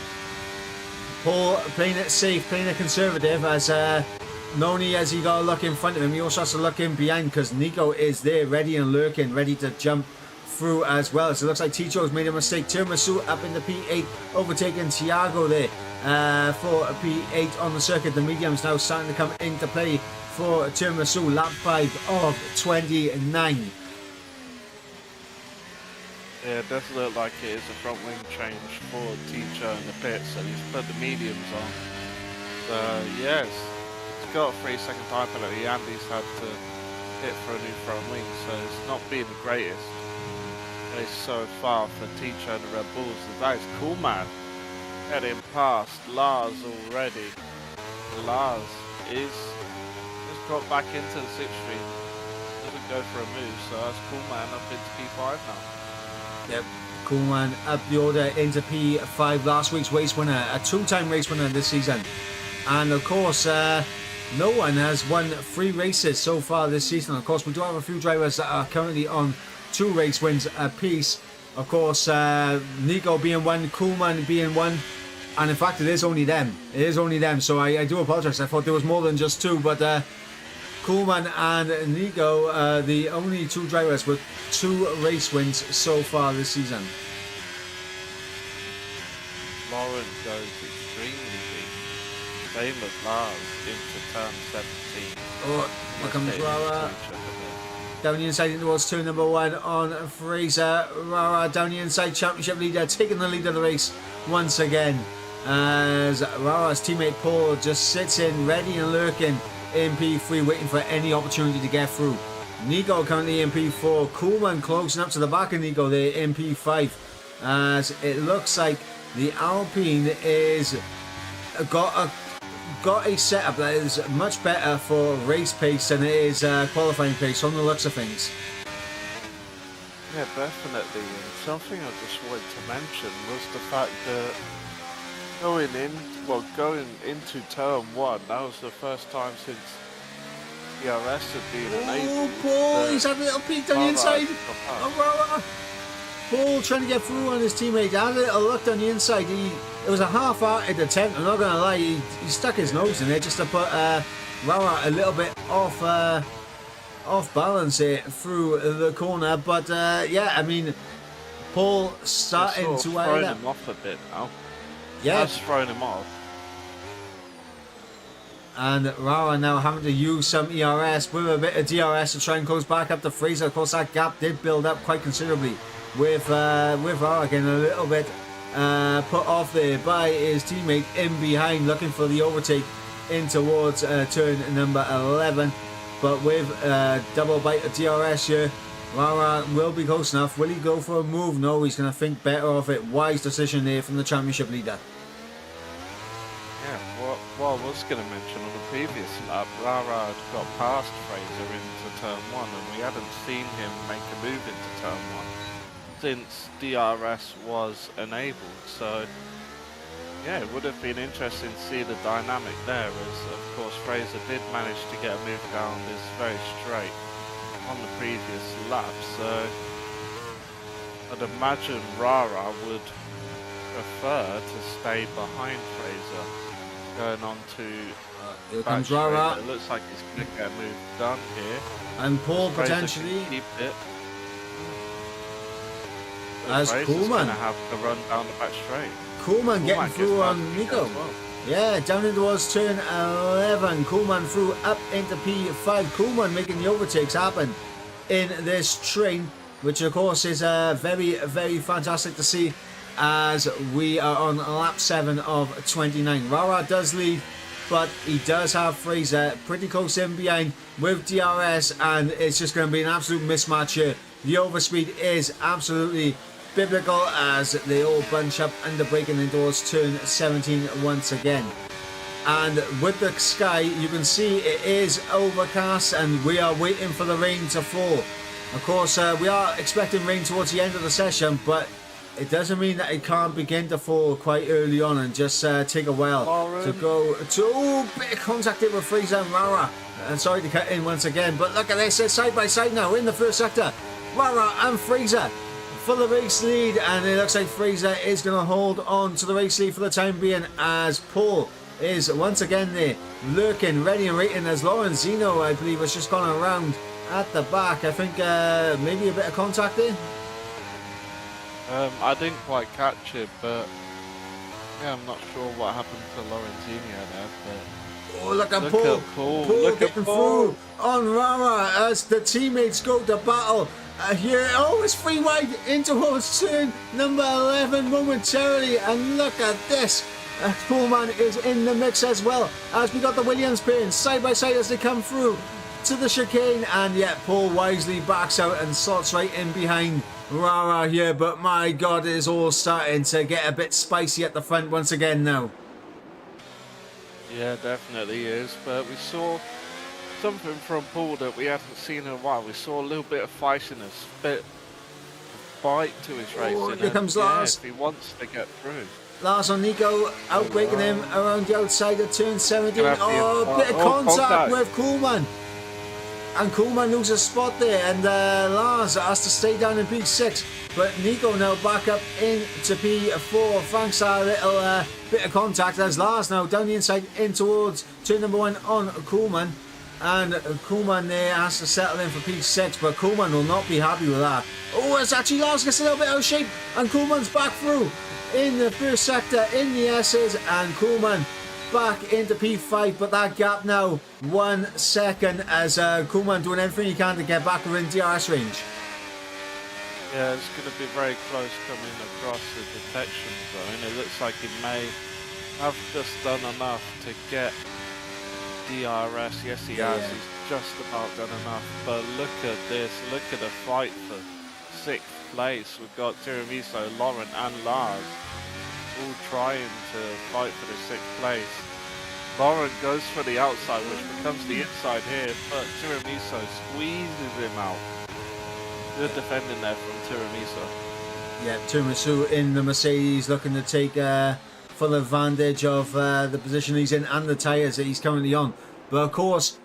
Paul playing it safe, playing it conservative, as not only has he got to look in front of him, he also has to look in behind, because Nico is there ready and lurking, ready to jump through as well. So it looks like Ticho's made a mistake. Tiramisu up in the P8, overtaking Thiago there for a P8 on the circuit. The medium's now starting to come into play for Tiramisu. Lap 5 of 29. Yeah, it does look like it is a front wing change for Ticho in the pits, and he's put the mediums on. So yes, it's got a 3-second time penalty, and he's had to hit for a new front wing, so it's not been the greatest race so far for Ticho and the Red Bulls. That is cool, man. Heading past Lars already. Lars is just got back into the 6th street. Doesn't go for a move, so that's cool, man, up into P5 now. Yep, Coolman up the order into P5, last week's race winner, a 2-time race winner this season. And of course, no one has won 3 races so far this season. Of course, we do have a few drivers that are currently on 2 race wins apiece. Of course, Nico being one, Coolman being one. And in fact, it is only them. It is only them. So I do apologize. I thought there was more than just 2. But Coolman and Nico, the only 2 drivers with 2 race wins so far this season. Lawrence goes extremely deep. Same as Lars into turn 17. Oh, here comes Rara. Down the inside towards turn number 1 on Fraser. Rara down the inside, championship leader, taking the lead of the race once again. As Rara's teammate Paul just sits in, ready and lurking in P3, waiting for any opportunity to get through. Nico currently in P4. Coolman closing up to the back of Nico there in P5. As it looks like the Alpine is got a setup that is much better for race pace than it is qualifying pace on the looks of things. Yeah, definitely. And something I just wanted to mention was the fact that going into turn 1, that was the first time since DRS had been enabled. Oh, Paul, he's had a little peek down the inside. Paul trying to get through on his teammate. Had a little look down the inside. It was a half-hearted attempt, I'm not going to lie. He stuck his nose in there just to put Rara a little bit off balance here through the corner. But yeah, I mean, Paul starting to thrown him off a bit now. Yeah, that's thrown him off. And Rara now having to use some ERS with a bit of DRS to try and close back up to Fraser. Of course, that gap did build up quite considerably with Rara getting a little bit put off there by his teammate in behind, looking for the overtake in towards turn number 11. But with double bite of DRS here, Rara will be close enough. Will he go for a move? No, he's going to think better of it. Wise decision there from the championship leader. Yeah, what I was going to mention on the previous lap, Rara had got past Fraser into turn 1, and we hadn't seen him make a move into turn 1 since DRS was enabled. So yeah, it would have been interesting to see the dynamic there, as of course Fraser did manage to get a move down this very straight on the previous lap. So I'd imagine Rara would prefer to stay behind Fraser going on to Here back comes straight. Rara. It looks like he's going to get a move done here. And Paul Fraser can potentially keep it. as Fraser's going Koolman. to have to run down the back straight. Koolman getting Koolman through gets on past Nico. as well. Yeah, down in towards turn 11. Koolman through up into P5. Koolman making the overtakes happen in this train, which of course is very, very fantastic to see as we are on lap 7 of 29. Rara does lead, but he does have Fraser pretty close in behind with DRS, and it's just going to be an absolute mismatch here. The overspeed is absolutely biblical as they all bunch up under braking indoors turn 17 once again. And with the sky, you can see it is overcast and we are waiting for the rain to fall. Of course, we are expecting rain towards the end of the session, but it doesn't mean that it can't begin to fall quite early on and just take a while to go to bit of contact here with Fraser and Rara. And sorry to cut in once again, but look at this, it's side by side now in the first sector. Rara and Fraser for the race lead, and it looks like Fraser is going to hold on to the race lead for the time being as Paul is once again there lurking, ready and waiting as Lorenzino, I believe, has just gone around at the back. I think maybe a bit of contact there. I didn't quite catch it, but yeah, I'm not sure what happened to Lorenzino there. But Oh, look at look Paul. at Paul. Paul Look at getting Paul. through on Rara as the teammates go to battle. Here, oh, it's free wide into towards turn number 11 momentarily, and look at this. Pullman is in the mix as well as we got the Williams pin side by side as they come through to the chicane, and yet Paul wisely backs out and slots right in behind Rara here. But my God, it is all starting to get a bit spicy at the front once again now. Yeah, definitely is. But we saw something from Paul that we haven't seen in a while. We saw a little bit of feistiness, bit of bite to his racing. Here comes yeah, Lars. if he wants to get through. Lars on Nico, outbreaking him around the outside of turn 17. Gonna have to- Oh, bit of oh, contact contact. with Koolman. And Koolman loses a spot there, and Lars has to stay down in P6. But Nico now back up into P4. Thanks a little bit of contact as Lars now down the inside in towards turn number 1 on Koolman. And Koolman there has to settle in for P6, but Koolman will not be happy with that. Oh, it's actually Lars gets a little bit out of shape, and Koolman's back through in the first sector in the S's, and Koolman back into P5, but that gap now 1 second as Koolman doing everything he can to get back within DRS range. Yeah, it's going to be very close coming across the detection zone. It looks like he may have just done enough to get DRS. Yes, he has. He's just about done enough. But look at this. Look at the fight for 6th place. We've got Tiramisu, Lauren and Lars all trying to fight for the 6th place. Lauren goes for the outside, which becomes the inside here, but Tiramisu squeezes him out. Good defending there from Tiramisu. Yeah, Tiramisu in the Mercedes looking to take full advantage of the position he's in and the tyres that he's currently on. But of course,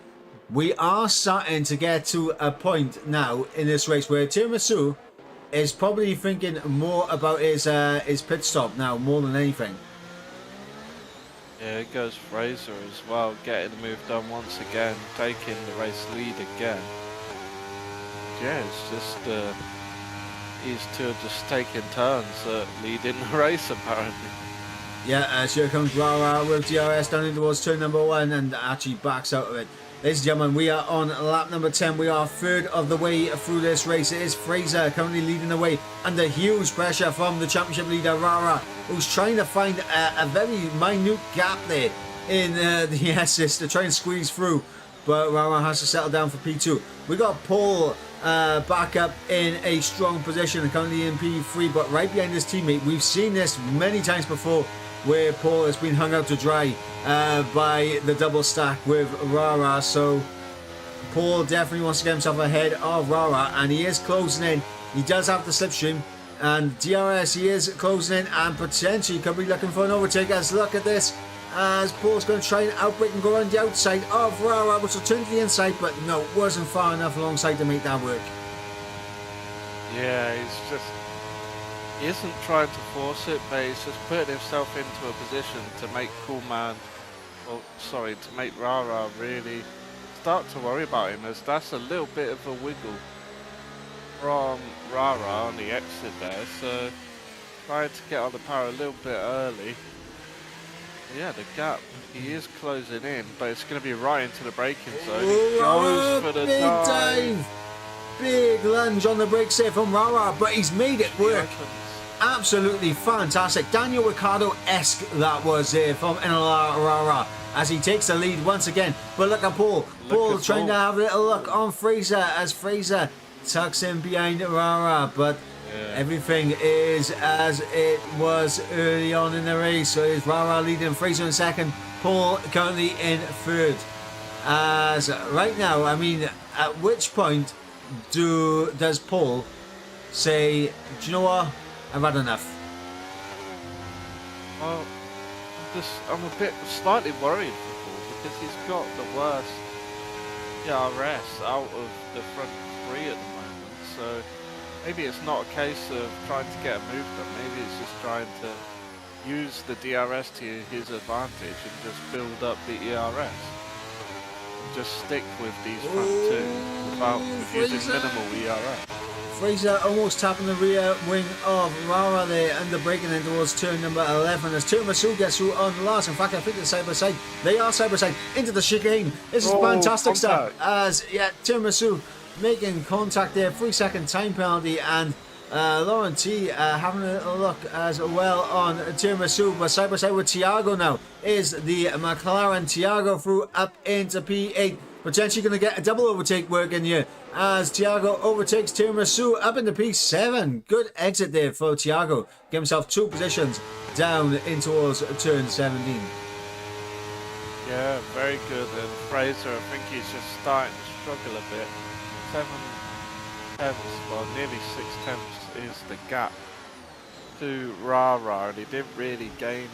we are starting to get to a point now in this race where Tiramisu is probably thinking more about his pit stop now more than anything. Yeah, it goes Fraser as well, getting the move done once again, taking the race lead again. Yeah, it's just these two are just taking turns leading the race apparently. Yeah, as here comes Rara with DRS down in towards turn number 1 and actually backs out of it. Ladies and gentlemen, we are on lap number 10. We are third of the way through this race. It is Fraser currently leading the way under huge pressure from the championship leader Rara, who's trying to find a very minute gap there in the S's to try and squeeze through. But Rara has to settle down for P2. We got Paul back up in a strong position and currently in P3, but right behind his teammate. We've seen this many times before where Paul has been hung out to dry by the double stack with Rara. So Paul definitely wants to get himself ahead of Rara, and he is closing in. He does have the slipstream, and DRS he is closing in and potentially could be looking for an overtake. As look at this, as Paul's going to try and outbreak and go around the outside of Rara, which will turn to the inside, but no, wasn't far enough alongside to make that work. Yeah, he isn't trying to force it, but he's just putting himself into a position to make Koolman well, sorry, to make Rara really start to worry about him, as that's a little bit of a wiggle from Rara on the exit there. So trying to get on the power a little bit early. Yeah, the gap, he is closing in, but it's going to be right into the braking zone. He goes for the big dive. Big lunge on the brakes there from Rara, but he's made it work. Absolutely fantastic. Daniel Ricciardo-esque that was there from Enel Rara as he takes the lead once again. But look at Paul. Paul trying to have a little look on Fraser as Fraser tucks in behind Rara, but everything is as it was early on in the race. So it's Rara leading, Fraser in second, Paul currently in third. As right now, I mean, at which point does Paul say, do you know what? I've had enough. Well, I'm a bit slightly worried for Paul because he's got the worst DRS out of the front three at the moment. So maybe it's not a case of trying to get a move done. Maybe it's just trying to use the DRS to his advantage and just build up the ERS. And just stick with these front two with using minimal ERS. Fraser almost tapping the rear wing of Rara there and the braking in towards turn number 11 as Tiramisu gets through on last. In fact, I think they're side by side. They are side by side into the chicane. This is fantastic stuff as Tiramisu making contact there. 3-second time penalty, and Lauren T having a look as well on Tiramisu, but side by side with Thiago now is the McLaren. Thiago through up into P8. Potentially going to get a double overtake working here as Thiago overtakes Tiramisu up into P7. Good exit there for Thiago. Get himself 2 positions down in towards turn 17. Yeah, very good. And Fraser, I think he's just starting to struggle a bit. 7 tenths, well, nearly 6 tenths is the gap to Rara, and he didn't really gain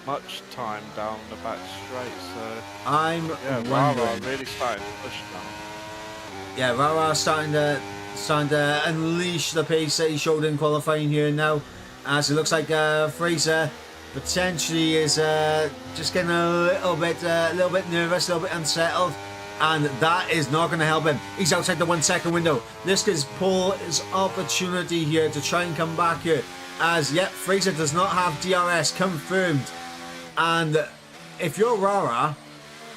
much time down the back straight, so I'm Rara really starting to push now. Yeah, Rara starting to unleash the pace that he showed in qualifying here now, as it looks like Fraser potentially is just getting a little bit nervous, a little bit unsettled, and that is not going to help him. He's outside the 1 second window. This gives Paul his opportunity here to try and come back here, as yet Fraser does not have DRS confirmed. And if you're Rara,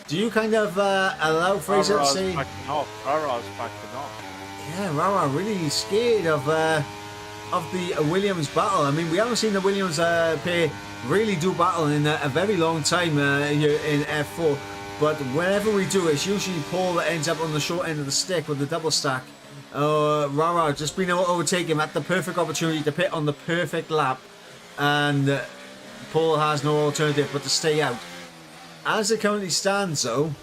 do you kind of allow Fraser to say... Rara's backing off. Yeah, Rara really scared of the Williams battle. I mean, we haven't seen the Williams pair really do battle in a very long time here in F4. But whenever we do, it's usually Paul that ends up on the short end of the stick with the double stack. Rara just being able to overtake him at the perfect opportunity to pit on the perfect lap. And Paul has no alternative but to stay out. As it currently stands, though,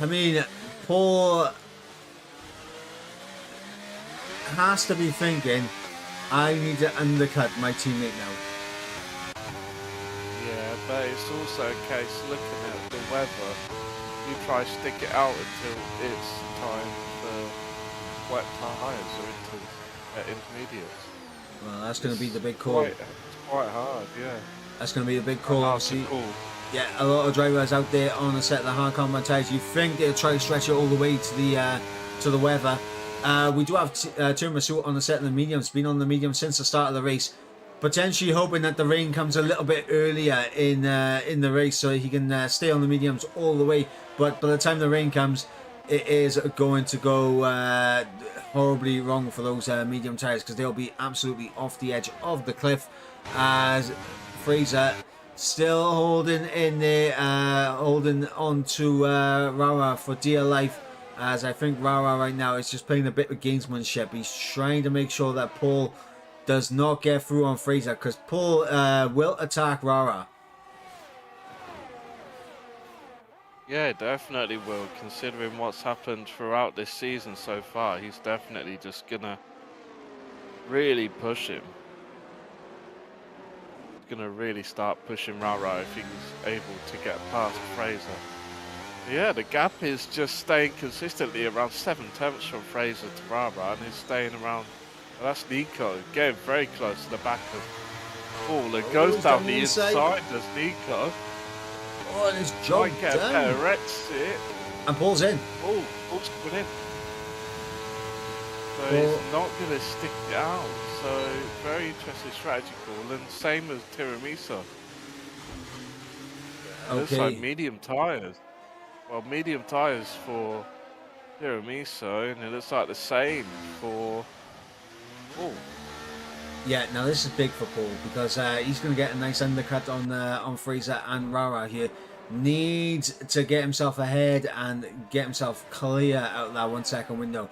I mean, Paul has to be thinking, I need to undercut my teammate now. Yeah, but it's also a case looking at the weather. You try to stick it out until it's time for wet tyres or into intermediates. Well, that's going to be the big call. It's quite hard, yeah. That's going to be the big call. Obviously, Yeah, a lot of drivers out there on the set of the hard combat tyres. You think they'll try to stretch it all the way to the weather. We do have Tiramisu on the set of the mediums. Been on the medium since the start of the race. Potentially hoping that the rain comes a little bit earlier in the race so he can stay on the mediums all the way. But by the time the rain comes, it is going to go horribly wrong for those medium tyres, because they'll be absolutely off the edge of the cliff. As Fraser still holding in there, holding on to Rara for dear life, as I think Rara right now is just playing a bit of gamesmanship. He's trying to make sure that Paul does not get through on Fraser, because Paul will attack Rara. Yeah, definitely will. Considering what's happened throughout this season so far, he's definitely just gonna really push him. He's gonna really start pushing Rara if he's able to get past Fraser. Yeah, the gap is just staying consistently around 7 tenths from Fraser to Rara, and he's staying around. Well, that's Nico getting very close to the back of Paul. It goes down the inside, does Nico. Oh, and it's job Might get a done. better exit. And Paul's in. Oh, Paul's coming in. So Paul- he's not going to stick it out. So very interesting strategy call. And same as Tiramisu. Looks like Okay. medium tyres. Well, medium tyres for Tiramisu, and it looks like the same for Paul. Yeah, now this is big for Paul because he's going to get a nice undercut on Fraser and Rara here. Needs to get himself ahead and get himself clear out of that 1 second window.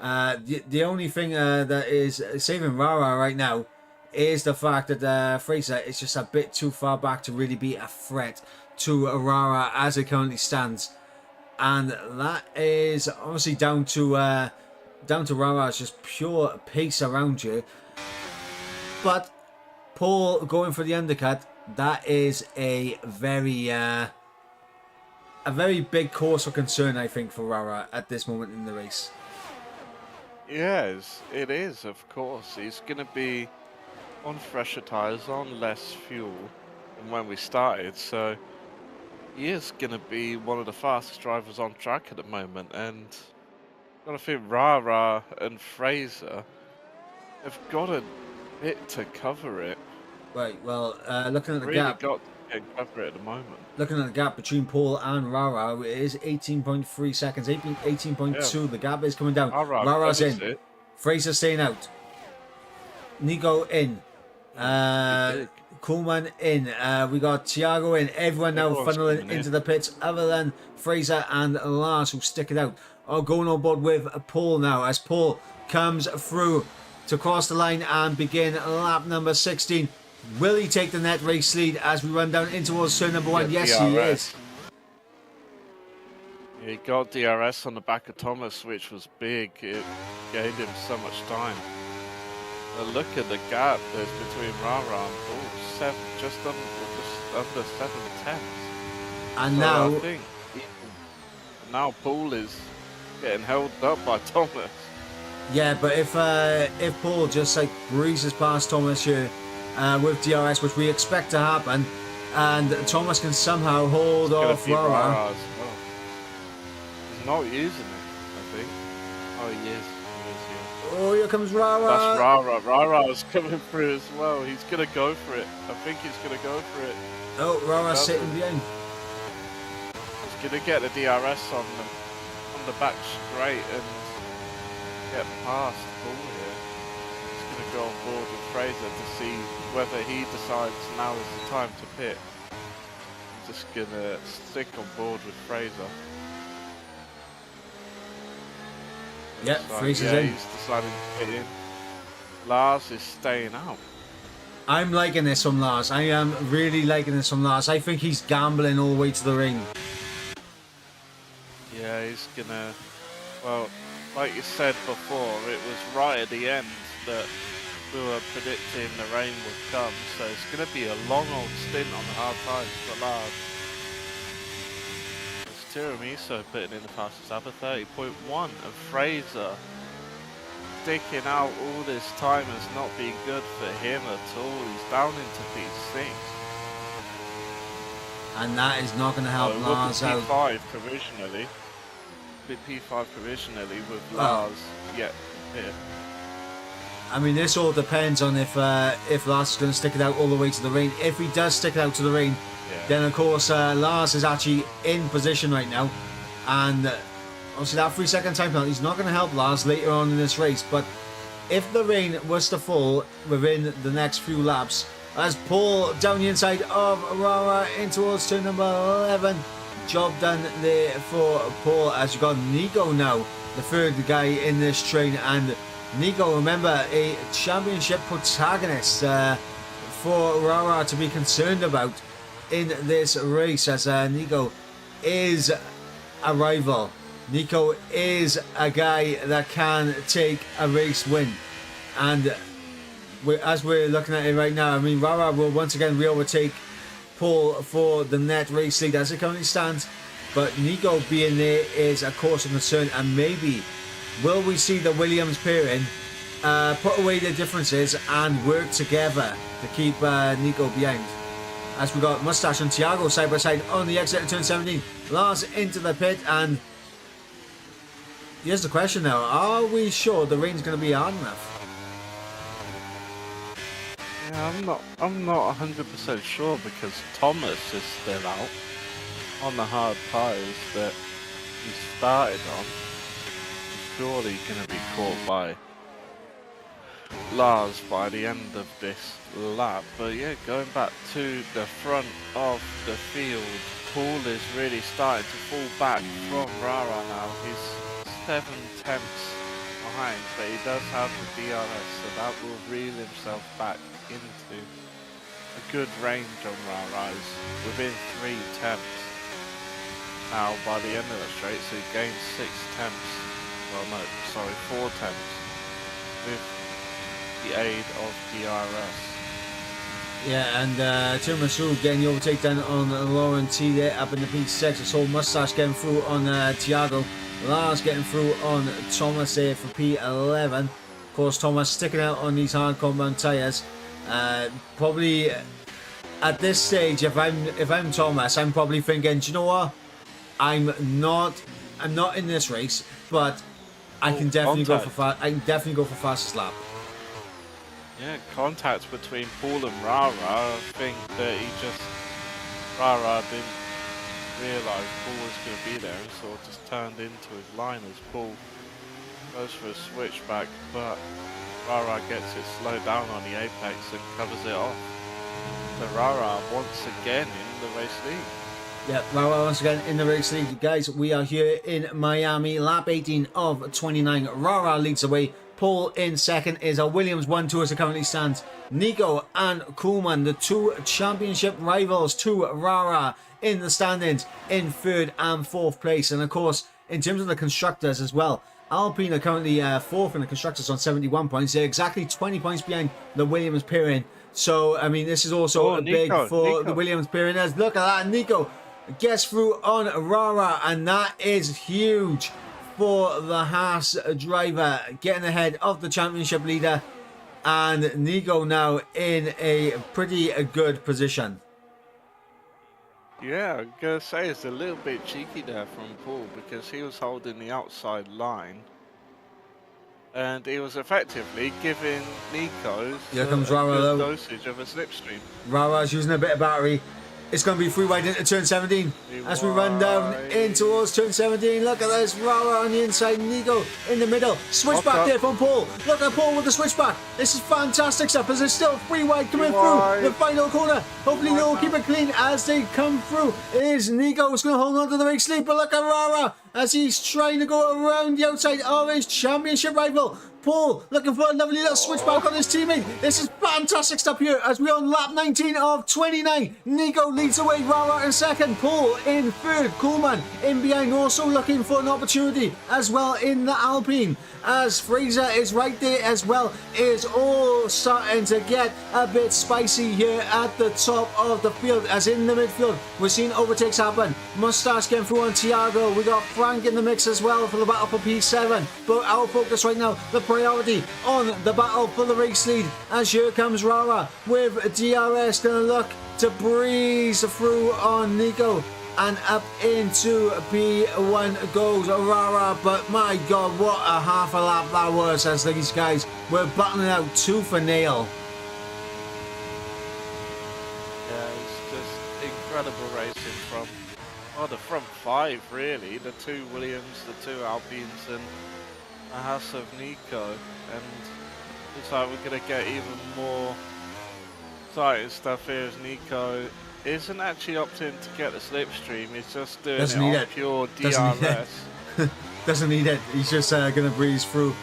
The only thing that is saving Rara right now is the fact that Fraser is just a bit too far back to really be a threat to Rara as it currently stands. And that is obviously down to Rara's just pure pace around you. But Paul going for the undercut, that is a very big cause for concern, I think, for Rara at this moment in the race. Yes, it is, of course. He's going to be on fresher tyres, on less fuel than when we started. So he is going to be one of the fastest drivers on track at the moment. And I've got to think Rara and Fraser have got a bit to cover it. Right, well, looking at the Really gap, got to cover it at the moment. looking at the gap between Paul and Rara, it is 18.3 seconds, 18.2. Yeah. The gap is coming down. Rara Rara's covers in. it. Fraser staying out. Nico in. Big. Kuhlman in. We got Thiago in. Everyone now Everyone's funneling coming in. into the pits, other than Fraser and Lars, who stick it out. Are going on board with Paul now as Paul comes through to cross the line and begin lap number 16. Will he take the net race lead as we run down in towards turn number 1? Yeah, Yes, he DRS. is. He got DRS on the back of Thomas, which was big. It gave him so much time. But look at the gap there's between Rara and Paul. Just under 7 tenths. And So now, I think now Paul is getting held up by Thomas. yeah, but if Paul just like breezes past Thomas here with DRS, which we expect to happen, and Thomas can somehow hold Gonna off beat Rara. Rara as well. He's not using it, I think. Oh, he is. He is, yeah. Oh, here comes Rara. That's Rara. Rara's coming through as well. He's going to go for it. I think he's going to go for it. Oh, Rara's Doesn't. sitting behind. He's going to get the DRS on the back straight and get past Paul here. He's going to go on board with Fraser to see whether he decides now is the time to pit. I'm just going to stick on board with Fraser. Yep, Looks like, Fraser's yeah, in. he's decided to pit in. Lars is staying out. I'm liking this from Lars. I am really liking this from Lars. I think he's gambling all the way to the ring. Yeah, he's gonna. Well, like you said before, it was right at the end that we were predicting the rain would come, so it's gonna be a long old stint on the hard tyres for Lars. It's Tiramisu putting in the fastest lap of 30.1, and Fraser sticking out all this time has not been good for him at all. He's down into P6. And that is not going to help Oh, it Lars would be out. P5 provisionally. P5 provisionally with Lars yet here. I mean, this all depends on if Lars is going to stick it out all the way to the rain. If he does stick it out to the rain, then of course Lars is actually in position right now, and obviously that 3 second time penalty is not going to help Lars later on in this race. But if the rain was to fall within the next few laps, as Paul down the inside of Rara in towards turn number 11, job done there for Paul. As you got Nico now, the third guy in this train, and Nico, remember, a championship protagonist for Rara to be concerned about in this race, as Nico is a rival. Nico is a guy that can take a race win, and as we're looking at it right now, I mean, Rara will once again re-overtake Paul for the net race lead as it currently stands, but Nico being there is a cause of concern, and maybe will we see the Williams pairing put away their differences and work together to keep Nico behind? as we got Mustache and Thiago side by side on the exit of turn 17. Lars into the pit, and here's the question now. Are we sure the rain's going to be hard enough? Yeah, I'm not 100% sure because Thomas is still out on the hard tyres that he started on. He's surely going to be caught by Lars by the end of this lap. But yeah, going back to the front of the field, Paul is really starting to fall back from Rara now. He's 7 tenths behind, but he does have the DRS, so that will reel himself back into a good range on Rara's within 3 tenths now by the end of the straight, so he gains 6 tenths, well no, sorry, 4 tenths with the aid of DRS. Yeah, and Tiramisu getting the overtake down on Lauren T there up in the P6. I saw Mustache getting through on Thiago. Lars getting through on Thomas there for P11. Of course, Thomas sticking out on these hard compound tyres. Probably at this stage, if I'm Thomas, I'm probably thinking, do you know what? I'm not in this race, but I can definitely go for fastest lap. Yeah, contact between Paul and Rara. I think that Rara didn't realise Paul was going to be there and sort of just turned into his line as Paul goes for a switchback, but Rara gets it slowed down on the apex and covers it off. So Rara once again in the race lead. Yeah, Rara once again in the race lead. Guys, we are here in Miami, lap 18 of 29. Rara leads the way. Paul in second is a Williams 1-2 as it currently stands. Nico and Koolman, the two championship rivals to Rara in the standings in third and fourth place. And of course, in terms of the constructors as well, Alpine are currently fourth in the constructors on 71 points. They're exactly 20 points behind the Williams pairing. So, I mean, this is also big for the Williams pairing. Look at that, Nico gets through on Rara, and that is huge for the Haas driver, getting ahead of the championship leader, and Nico now in a pretty good position. Yeah, I'm going to say it's a little bit cheeky there from Paul because he was holding the outside line and he was effectively giving Nico a good dosage of a slipstream. Rara's using a bit of battery. It's going to be free wide into turn 17 as we run down in towards turn 17. Look at this, Rara on the inside, Nico in the middle. Switchback there from Paul. Look at Paul with the switchback. This is fantastic stuff as it's still free wide coming through the final corner. Hopefully they'll keep it clean as they come through. It is Nico who's going to hold on to the race lead, but look at Rara as he's trying to go around the outside of his championship rival. Paul looking for a lovely little switchback on his teammate. This is fantastic stuff here as we're on lap 19 of 29. Nico leads the way, Rara in second, Paul in third, Koolman in behind, also looking for an opportunity as well in the Alpine. As Fraser is right there as well, is all starting to get a bit spicy here at the top of the field. As in the midfield, we're seeing overtakes happen. Mustache getting through on Thiago. We got Frank in the mix as well for the battle for P7. But our focus right now, the priority on the battle for the race lead. As here comes Rara with DRS, gonna look to breeze through on Nico. And up into P1 goes Rara, but my God, what a half a lap that was as these guys were battling out tooth and nail. Yeah, it's just incredible racing from the front five really, the two Williams, the two Alpines and a Haas of Nico, and looks like we're going to get even more exciting stuff here as Nico isn't actually opting to get the slipstream, he's just doing it on pure DRS. Doesn't need it, he's just going to breeze through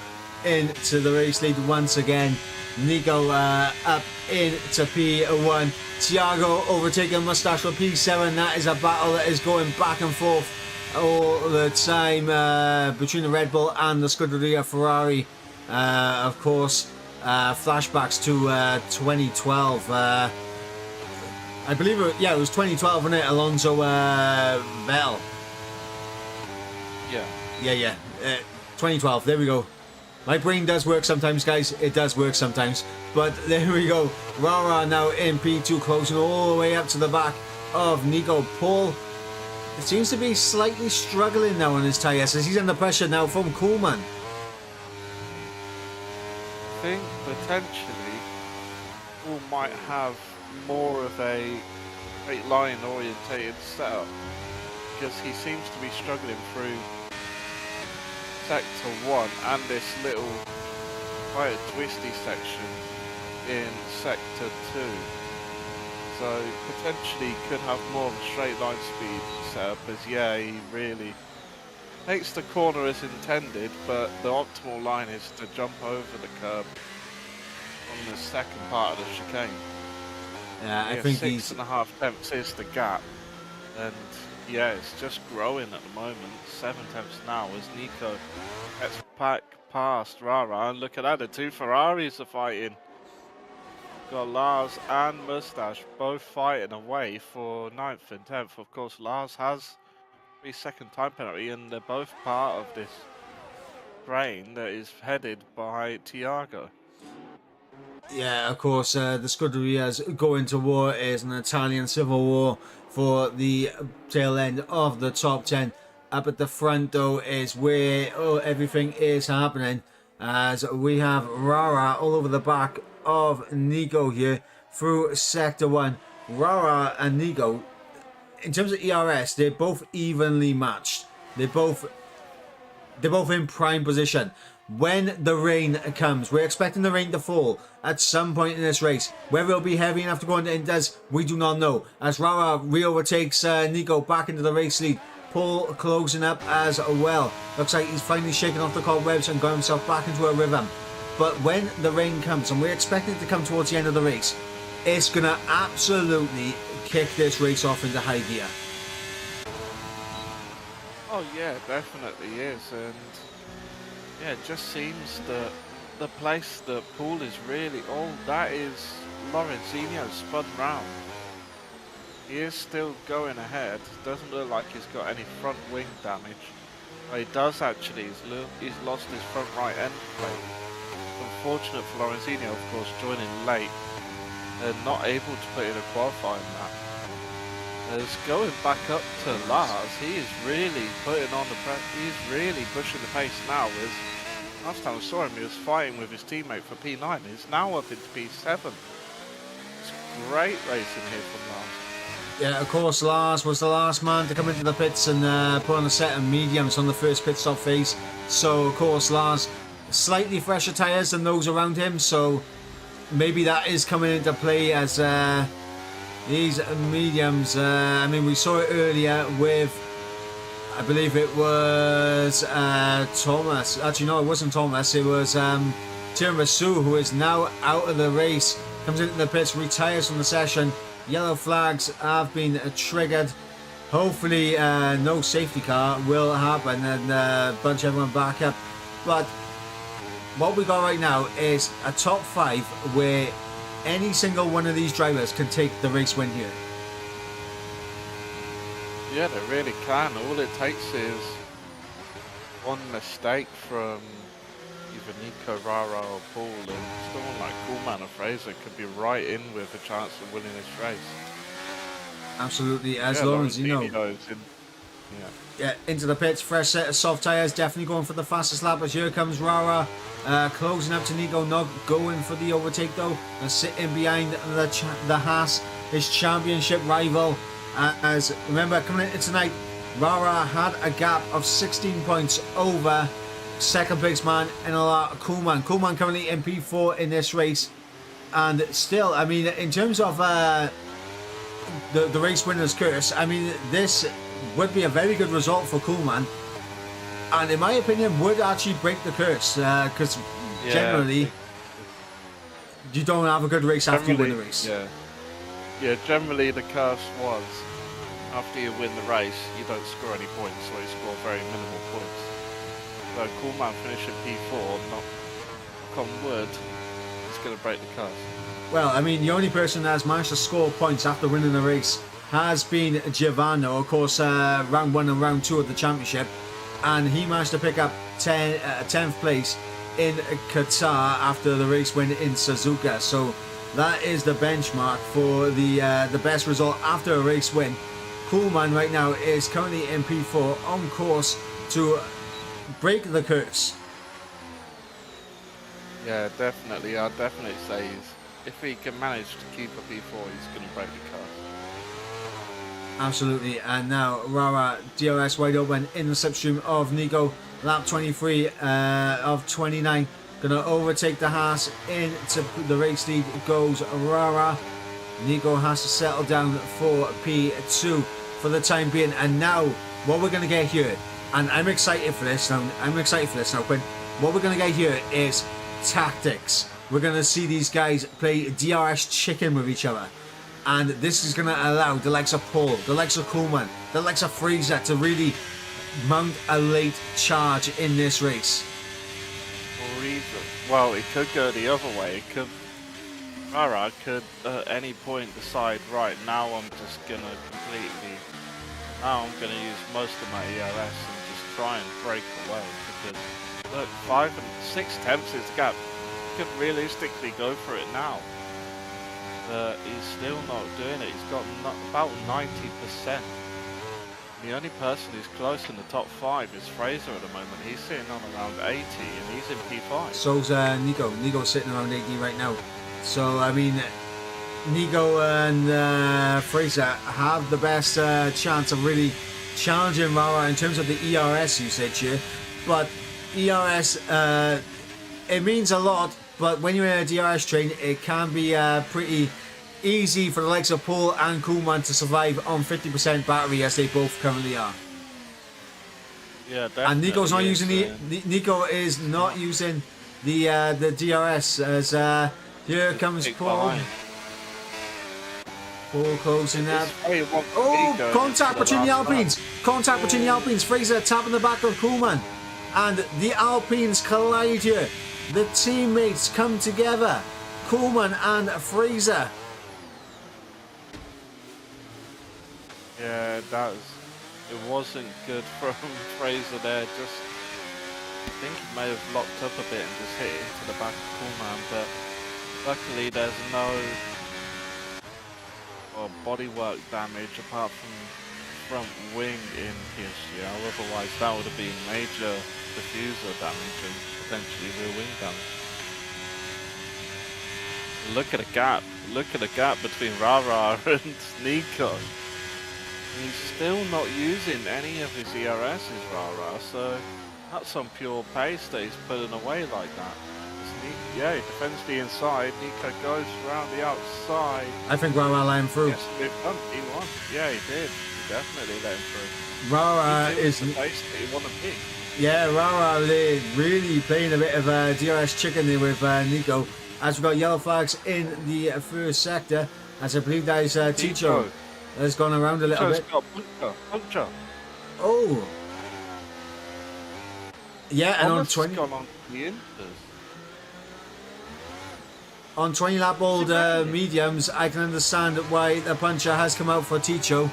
into the race lead once again. Nico up into P1, Thiago overtaking Mustache for P7. That is a battle that is going back and forth all the time between the Red Bull and the Scuderia Ferrari. Of course, flashbacks to 2012. I believe it was 2012, wasn't it? Alonso Vettel. Yeah. 2012, there we go. My brain does work sometimes, guys. It does work sometimes. But there we go. Rara now in P2, closing all the way up to the back of Nico. Paul, it seems to be slightly struggling now on his tyres as he's under pressure now from Coolman. I think potentially Paul might have more of a straight line orientated setup, because he seems to be struggling through sector 1 and this little quite a twisty section in sector 2. So potentially could have more of a straight line speed setup, as he really takes the corner as intended, but the optimal line is to jump over the curb on the second part of the chicane. Yeah, I think he's 6.5 tenths is the gap, and it's just growing at the moment. 7 tenths now as Nico gets back past Rara, and look at that, the two Ferraris are fighting. Got Lars and Mustache both fighting away for 9th and 10th. Of course, Lars has 3-second time penalty, and they're both part of this train that is headed by Tiago. Yeah, of course, the Scuderias going to war is an Italian civil war for the tail end of the top 10. Up at the front, though, is where everything is happening, as we have Rara all over the back of Nico here through sector 1. Rara and Nico, in terms of ERS, they're both evenly matched. They're both in prime position. When the rain comes, we're expecting the rain to fall at some point in this race. Whether it'll be heavy enough to go into Indes, we do not know. As Rara re-overtakes Nico back into the race lead. Paul closing up as well. Looks like he's finally shaken off the cobwebs and got himself back into a rhythm. But when the rain comes, and we're expecting it to come towards the end of the race, it's going to absolutely kick this race off into high gear. Oh yeah, definitely is, and it just seems that the place that Paul is really... Oh, that is Lorenzino spun round. He is still going ahead. Doesn't look like he's got any front wing damage. But he does actually. He's lost his front right end plate. Unfortunate for Lorenzino, of course, joining late and not able to put in a qualifying lap. As going back up to Lars, he is really putting on the press. He's really pushing the pace now. As last time I saw him, he was fighting with his teammate for P9. He's now up into P7. It's great racing here from Lars. Yeah, of course, Lars was the last man to come into the pits and put on a set of mediums on the first pit stop phase. So, of course, Lars, slightly fresher tyres than those around him. So, maybe that is coming into play as these mediums. I mean, we saw it earlier with, I believe it was Thomas. Actually, no, it wasn't Thomas. It was Tiramisu, who is now out of the race. Comes into the pits, retires from the session. Yellow flags have been triggered. Hopefully no safety car will happen and bunch everyone back up. But what we got right now is a top 5 where any single one of these drivers can take the race win here. Yeah, they really can. All it takes is one mistake from either Nico, Rara or Paul, and someone like Coolman or Fraser could be right in with a chance of winning this race. Absolutely, as Lawrence, you know. Yeah, into the pits, fresh set of soft tyres, definitely going for the fastest lap as here comes Rara, closing up to Nico, not going for the overtake though, and sitting behind the Haas, his championship rival. As remember, coming into tonight, Rara had a gap of 16 points over second place man in a lot, Coolman. Coolman currently in P4 in this race, and still, I mean, in terms of the race winner's curse, I mean, this would be a very good result for Coolman, and in my opinion would actually break the curse, because generally you don't have a good race after you win the race. Yeah, generally the curse was after you win the race you don't score any points, so you score very minimal points. So Coolman finishing P4, knock on wood, it's going to break the curse. Well, I mean, the only person that has managed to score points after winning the race has been Giovanni, of course, round 1 and round 2 of the championship, and he managed to pick up 10th place in Qatar after the race win in Suzuka. So that is the benchmark for the best result after a race win. Coolman right now is currently in P4 on course to break the curse. Yeah, definitely. I'd definitely say if he can manage to keep a P4, he's going to break the curse. Absolutely. And now Rara DRS wide open in the slipstream of Nico. Lap 23 of 29. Going to overtake the Haas into the race lead goes Rara. Nico has to settle down for P2 for the time being. And now what we're going to get here, and I'm excited for this now, Quinn. What we're going to get here is tactics. We're going to see these guys play DRS chicken with each other. And this is going to allow the likes of Paul, the likes of Coolman, the likes of Fraser to really mount a late charge in this race. Well, it could go the other way. It could. Rara could at any point decide, right, now I'm just going to completely. Now I'm going to use most of my ERS and just try and break away. Because, look, 5 and 6 tenths is the gap. He could realistically go for it now. He's still not doing it. He's got about 90%. The only person who's close in the top 5 is Fraser at the moment. He's sitting on around 80 and he's in P5. So's Nico. Nico's sitting around 80 right now. So, I mean, Nico and Fraser have the best chance of really challenging Rara in terms of the ERS usage here. But ERS, it means a lot. But when you're in a DRS train, it can be pretty easy for the likes of Paul and Koolman to survive on 50% battery as they both currently are. Yeah, definitely. And Nico's not using Nico is not using the DRS as here comes Paul. Behind. Paul closing that. Oh, Oh, contact between the Alpines. Contact between the Alpines. Fraser tapping the back of Koolman. And the Alpines collide here. The teammates come together. Koolman and Fraser. Yeah, it wasn't good from Fraser there. Just, I think he may have locked up a bit and just hit into the back of Coolman, but luckily there's no bodywork damage apart from front wing in PSGL. Otherwise that would have been major diffuser damage and potentially rear wing damage. Look at the gap. Look at the gap between Rara and Nico. He's still not using any of his ERSs, Rara, so that's some pure pace that he's putting away like that. Yeah, he defends the inside, Nico goes around the outside. I think Rara let him through. Yes, he won. Yeah, he did. He definitely let him through. Rara is the pace that he won a pick. Yeah, Rara really playing a bit of DRS chicken there with Nico. As we've got yellow flags in the first sector, as I believe that is Ticho has gone around a little bit. Got puncture. Oh. Yeah, and on 20 gone on the on 20 lap old mediums, I can understand why the puncher has come out for Ticho.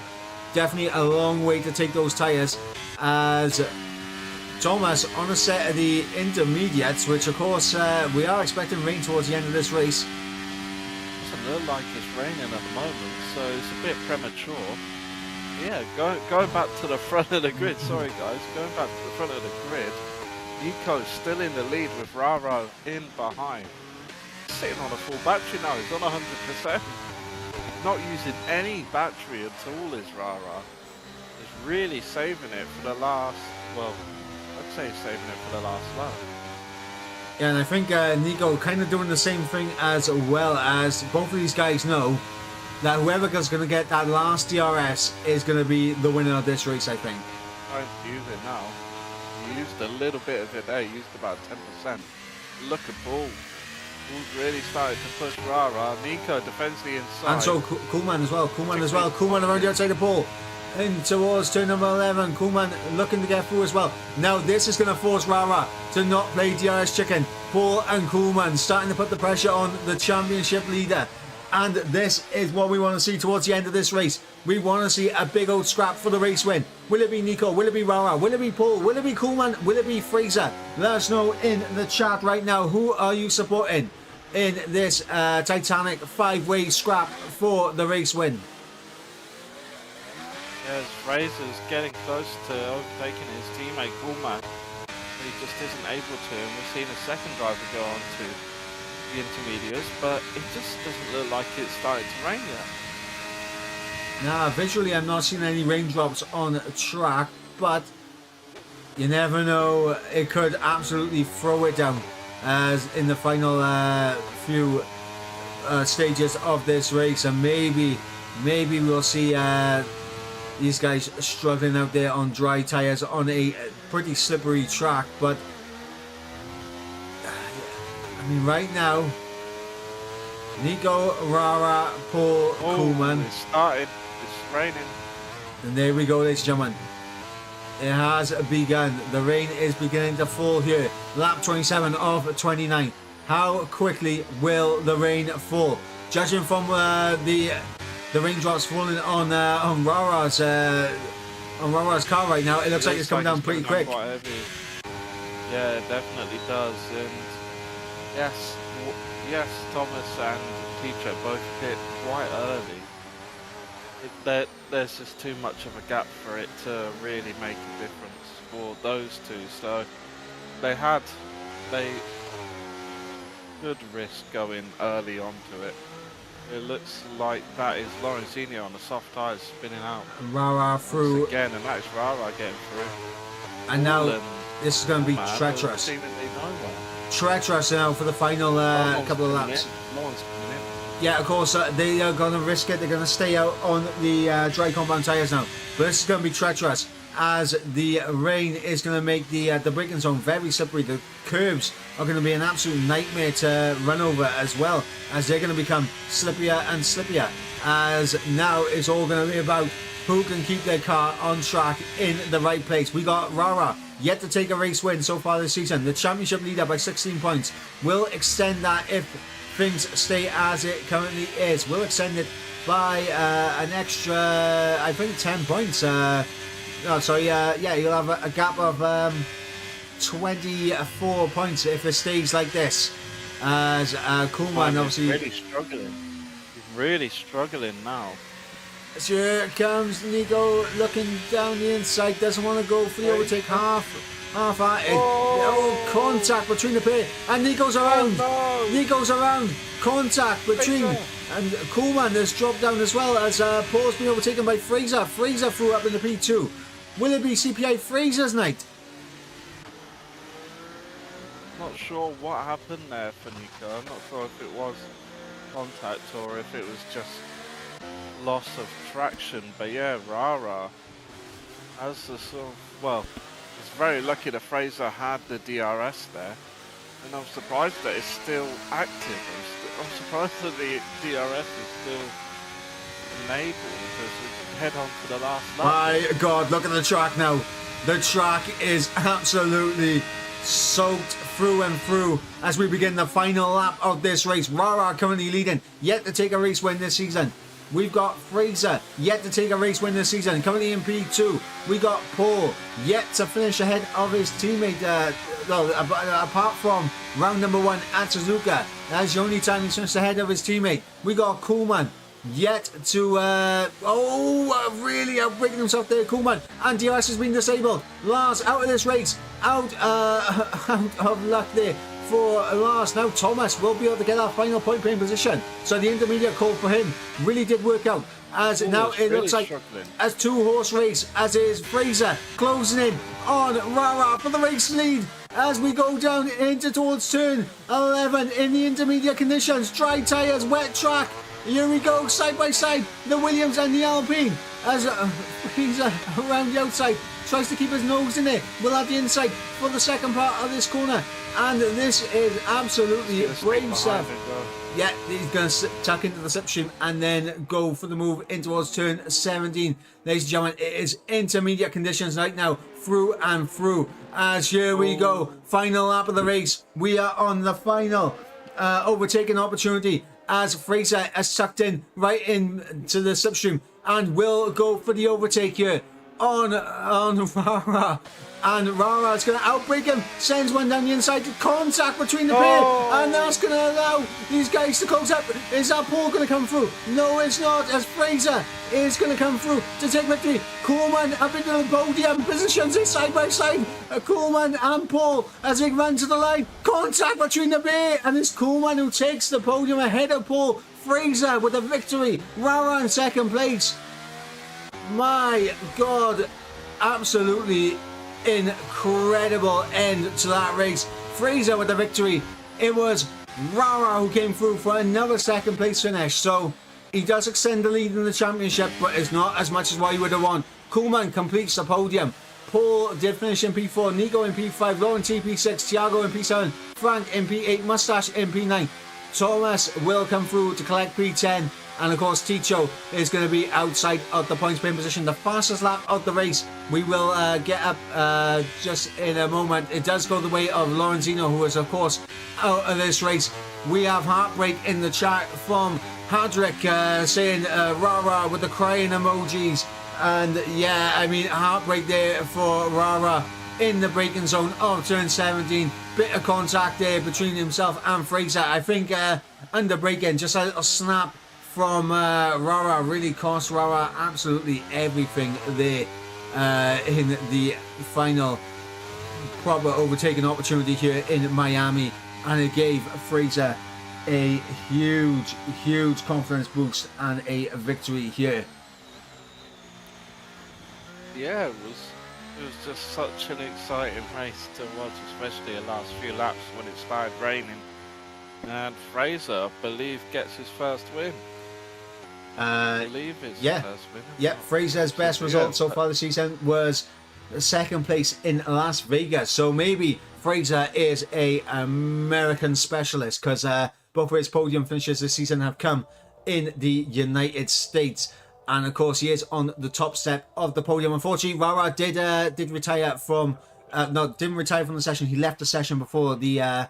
Definitely a long way to take those tyres, as Thomas on a set of the intermediates, which of course we are expecting rain towards the end of this race. Doesn't look like it's raining at the moment, so it's a bit premature. Yeah, going back to the front of the grid. Sorry guys, going back to the front of the grid. Nico's still in the lead with Rara in behind. Sitting on a full battery now. He's on 100%. Not using any battery at all is Rara. He's really saving it for the last. Well, I'd say saving it for the last lap. Yeah, and I think Nico kind of doing the same thing, as well as both of these guys know that whoever's going to get that last DRS is going to be the winner of this race, I think. Trying to use it now. He used a little bit of it there. He used about 10%. Look at Bull. Bull's really started to push Rara. Nico defends the inside. And so Koolman as well. Koolman around the outside of Paul. In towards turn number 11. Koolman looking to get through as well. Now this is going to force Rara to not play DRS chicken. Paul and Koolman starting to put the pressure on the championship leader. And this is what we want to see towards the end of this race. We want to see a big old scrap for the race win. Will it be Nico? Will it be Rara? Will it be Paul? Will it be Coolman? Will it be Fraser? Let us know in the chat right now. Who are you supporting in this Titanic 5-way scrap for the race win? Yes, Fraser's getting close to overtaking his teammate Coolman. He just isn't able to, and we've seen a second driver go on to the intermediates, but it just doesn't look like it's starting to rain yet. Nah, visually I'm not seeing any raindrops on track, but you never know, it could absolutely throw it down as in the final few stages of this race, and maybe we'll see these guys struggling out there on dry tyres on a pretty slippery track. But I mean, right now, Nico, Rara, Paul, Koolman. It started. It's raining. And there we go, ladies and gentlemen. It has begun. The rain is beginning to fall here. Lap 27 of 29. How quickly will the rain fall? Judging from the raindrops falling on Rara's car right now, it looks like it's coming down pretty quick. Quite heavy. Yeah, it definitely does. And yes, Thomas and Teacher both hit quite early. There's just too much of a gap for it to really make a difference for those two. So they could risk going early onto it. It looks like that is Lorenzini on the soft tyres spinning out. Rara through once again, and that's Rara getting through. And now this is going to be treacherous. Treacherous now for the final couple of laps. Yeah, of course, they are going to risk it. They're going to stay out on the dry compound tyres now. But this is going to be treacherous as the rain is going to make the braking zone very slippery. The curbs are going to be an absolute nightmare to run over, as well as they're going to become slippier and slippier. As now it's all going to be about who can keep their car on track in the right place. We got Rara, yet to take a race win so far this season. The championship leader by 16 points. Will extend that if things stay as it currently is. We'll extend it by an extra, I think, 10 points. Yeah, you'll have a gap of 24 points if it stays like this. As Koolman obviously really struggling now. So here comes Nico looking down the inside, doesn't want to go for the overtake, half at it. Oh, contact between the pair, and Nico's around. Oh, no. Nico's around. Contact between, and Koolman has dropped down as well as Paul's been overtaken by Fraser. Fraser threw up in the P2. Will it be CPI Fraser's night? Not sure what happened there for Nico. I'm not sure if it was contact or if it was just loss of traction. But yeah, Rara has the sort of, well, it's very lucky that Fraser had the DRS there, and I'm surprised that it's still active. I'm surprised that the DRS is still enabled as we head on to the last lap. My God, look at the track now. The track is absolutely soaked through and through as we begin the final lap of this race. Rara currently leading, yet to take a race win this season. We've got Fraser, yet to take a race win this season, currently in P2. We got Paul, yet to finish ahead of his teammate, apart from round number 1 at Suzuka. That's the only time he's finished ahead of his teammate. We got Koolman, yet to, really outbreaking himself there, Koolman. And DRS has been disabled. Lars out of this race, out of luck there for Lars. Now Thomas will be able to get our final point playing position. So the intermediate call for him really did work out. As now it really looks like as 2-horse race, as is Fraser closing in on Rara for the race lead. As we go down into towards turn 11 in the intermediate conditions, dry tyres, wet track. Here we go, side by side, the Williams and the Alpine. As he's around the outside, tries to keep his nose in there. We'll have the inside for the second part of this corner. And this is absolutely brave stuff. Yeah, he's going to tuck into the slipstream and then go for the move in towards turn 17. Ladies and gentlemen, it is intermediate conditions right now, through and through. As here we go, final lap of the race. We are on the final overtaking opportunity as Fraser has sucked in right into the slipstream and will go for the overtake here. on Rara. And Rara is going to outbreak him, sends one down the inside, contact between the pair, and that's going to allow these guys to close up. Is that Paul going to come through? No, it's not, as Fraser is going to come through to take victory. Coleman up into the podium, positions it side by side. Coleman and Paul as they run to the line, contact between the pair, and it's Coleman who takes the podium ahead of Paul. Fraser with a victory, Rara in second place. My God, absolutely incredible end to that race. Fraser with the victory. It was Rara who came through for another second place finish. So he does extend the lead in the championship, but it's not as much as what he would have won. Koolman completes the podium. Paul did finish in P4, Nico in P5, Lauren in P6, Thiago in P7, Frank in P8, Mustache in P9. Thomas will come through to collect P10. And of course, Ticho is going to be outside of the points paying position. The fastest lap of the race, we will get up just in a moment. It does go the way of Lorenzino, who is, of course, out of this race. We have heartbreak in the chat from Hadrick saying Rara with the crying emojis. And yeah, I mean, heartbreak there for Rara in the braking zone of turn 17. Bit of contact there between himself and Fraser. I think under braking, just a little snap from Rara really cost Rara absolutely everything there in the final proper overtaking opportunity here in Miami, and it gave Fraser a huge confidence boost and a victory here. Yeah, it was just such an exciting race to watch, especially the last few laps when it started raining. And Fraser, I believe, gets his first win. Yeah, Fraser's best result so far this season was second place in Las Vegas. So maybe Fraser is a American specialist, because both of his podium finishes this season have come in the United States. And of course, he is on the top step of the podium. Unfortunately, Rara did retire from didn't retire from the session. He left the session before the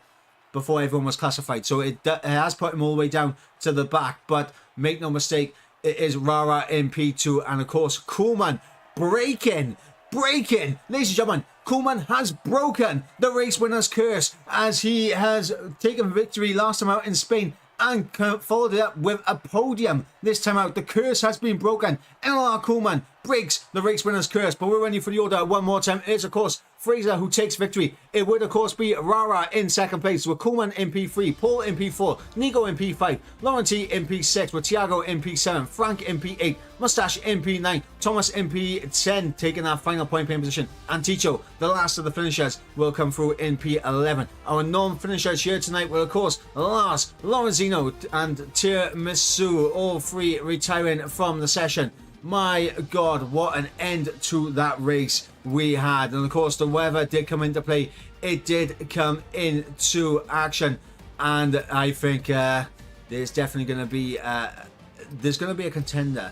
before everyone was classified. So it has put him all the way down to the back. But make no mistake, it is Rara in P2. And of course, Koolman breaking. Ladies and gentlemen, Koolman has broken the race winner's curse, as he has taken victory last time out in Spain and followed it up with a podium this time out. The curse has been broken. NLR Koolman breaks the race winner's curse. But we're running for the order one more time. It is, of course, Fraser who takes victory. It would, of course, be Rara in second place, with Koolman in P3, Paul in P4, Nico in P5, Lauren T in P6, with Thiago in P7, Frank in P8, Mustache in P9, Thomas in P10, taking that final point paying position, and Ticho, the last of the finishers, will come through in P11. Our non-finishers here tonight were, of course, Lars, Lorenzino, and Tiramisu, all three retiring from the session. My God, what an end to that race we had. And of course, the weather did come into play. It did come into action. And I think there's definitely going to be a contender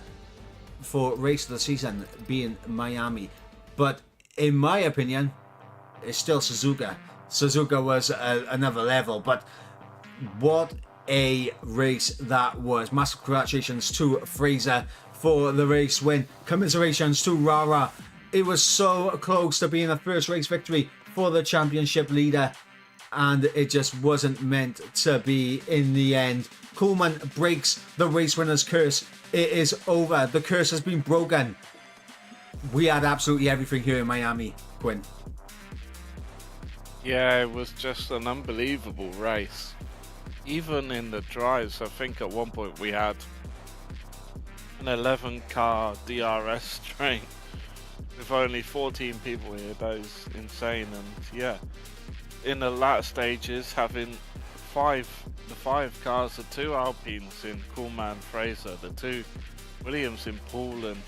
for race of the season being Miami. But in my opinion, it's still Suzuka. Suzuka was another level. But what a race that was. Massive congratulations to Fraser for the race win. Commiserations to Rara. It was so close to being a first race victory for the championship leader, and it just wasn't meant to be in the end. Koolman breaks the race winner's curse. It is over. The curse has been broken. We had absolutely everything here in Miami, Quinn. Yeah, it was just an unbelievable race. Even in the drives, I think at one point we had an 11-car DRS train with only 14 people here. That is insane. And yeah, in the latter stages, having the five cars, the two Alpines in Koolman, Fraser, the two Williams in Paul and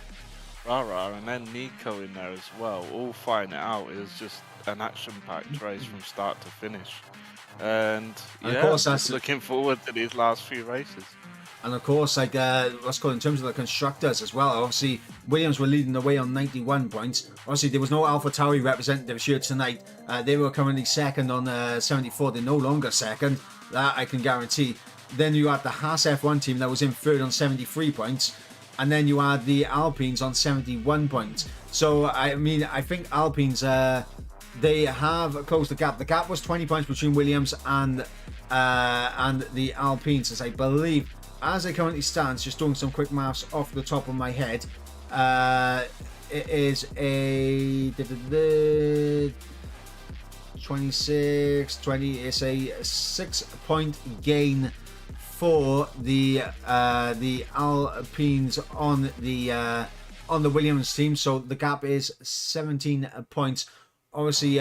Rara, and then Nico in there as well, all fighting it out. It was just an action-packed race from start to finish. And yeah, of course, that's looking forward to these last few races. And of course, like what's called in terms of the constructors as well. Obviously, Williams were leading the way on 91 points. Obviously, there was no AlphaTauri representatives here tonight. They were currently second on 74. They're no longer second. That I can guarantee. Then you had the Haas F1 team that was in third on 73 points. and then you add the Alpines on 71 points. So I mean, I think Alpines they have closed the gap. The gap was 20 points between Williams and the Alpines, as I believe, as it currently stands. Just doing some quick maths off the top of my head, it is a 26, 20. It's a 6-point gain for the Alpines on the Williams team. So the gap is 17 points. Obviously,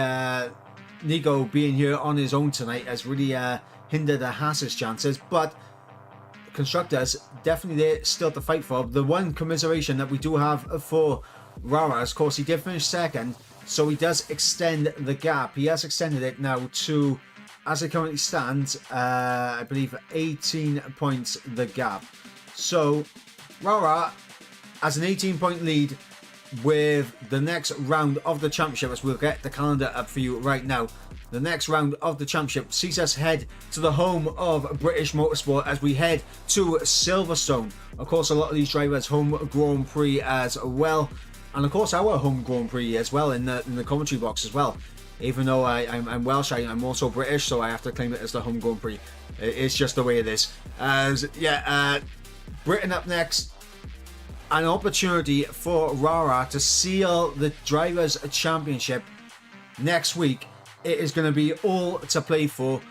Nico being here on his own tonight has really hindered Haas's chances, but constructors definitely there still to fight for. The one commiseration that we do have for Rara, of course, he did finish second, so he does extend the gap. He has extended it now to, as it currently stands, I believe 18 points the gap. So Rara has an 18-point lead with the next round of the championship, as we'll get the calendar up for you right now. The next round of the championship sees us head to the home of British motorsport as we head to Silverstone. Of course, a lot of these drivers home Grand Prix as well, and of course our home Grand Prix as well in the commentary box as well. Even though I'm Welsh, I'm also British, so I have to claim it as the home Grand Prix. It's just the way it is. Britain up next. An opportunity for Rara to seal the Drivers' Championship next week. It is going to be all to play for.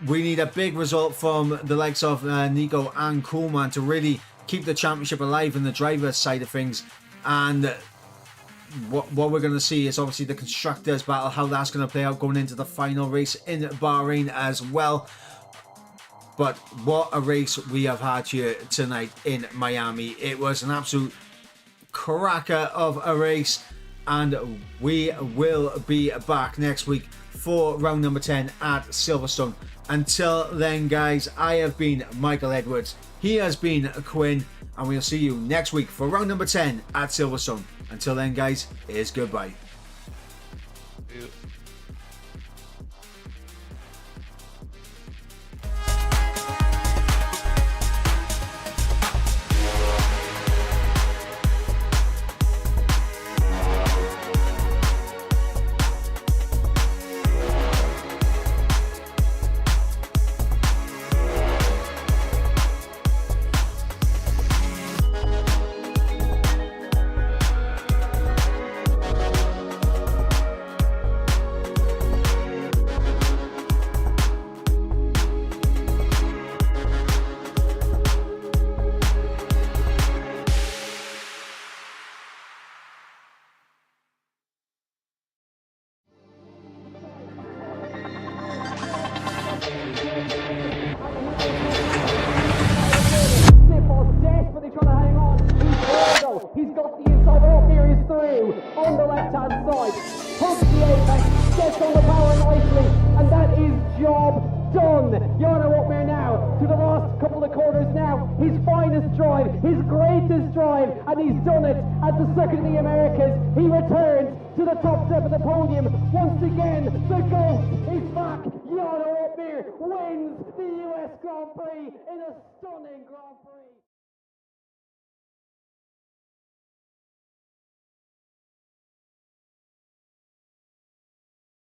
We need a big result from the likes of Nico and Koolman to really keep the championship alive in the drivers' side of things. And what we're going to see is obviously the constructors' battle, how that's going to play out going into the final race in Bahrain as well. But what a race we have had here tonight in Miami. It was an absolute cracker of a race, and we will be back next week for round number 10 at Silverstone. Until then, guys, I have been Michael Edwards. He has been Quinn, and we'll see you next week for round number 10 at Silverstone. Until then, guys, here's goodbye. He's got the inside, all here is through, on the left-hand side, hooks the apex, gets on the power nicely, and that is job done. Jarno Opmeer now, to the last couple of corners now, his finest drive, his greatest drive, and he's done it at the Circuit of the Americas. He returns to the top step of the podium. Once again, the GOAT is back. Jarno Opmeer wins the US Grand Prix in a stunning Grand Prix.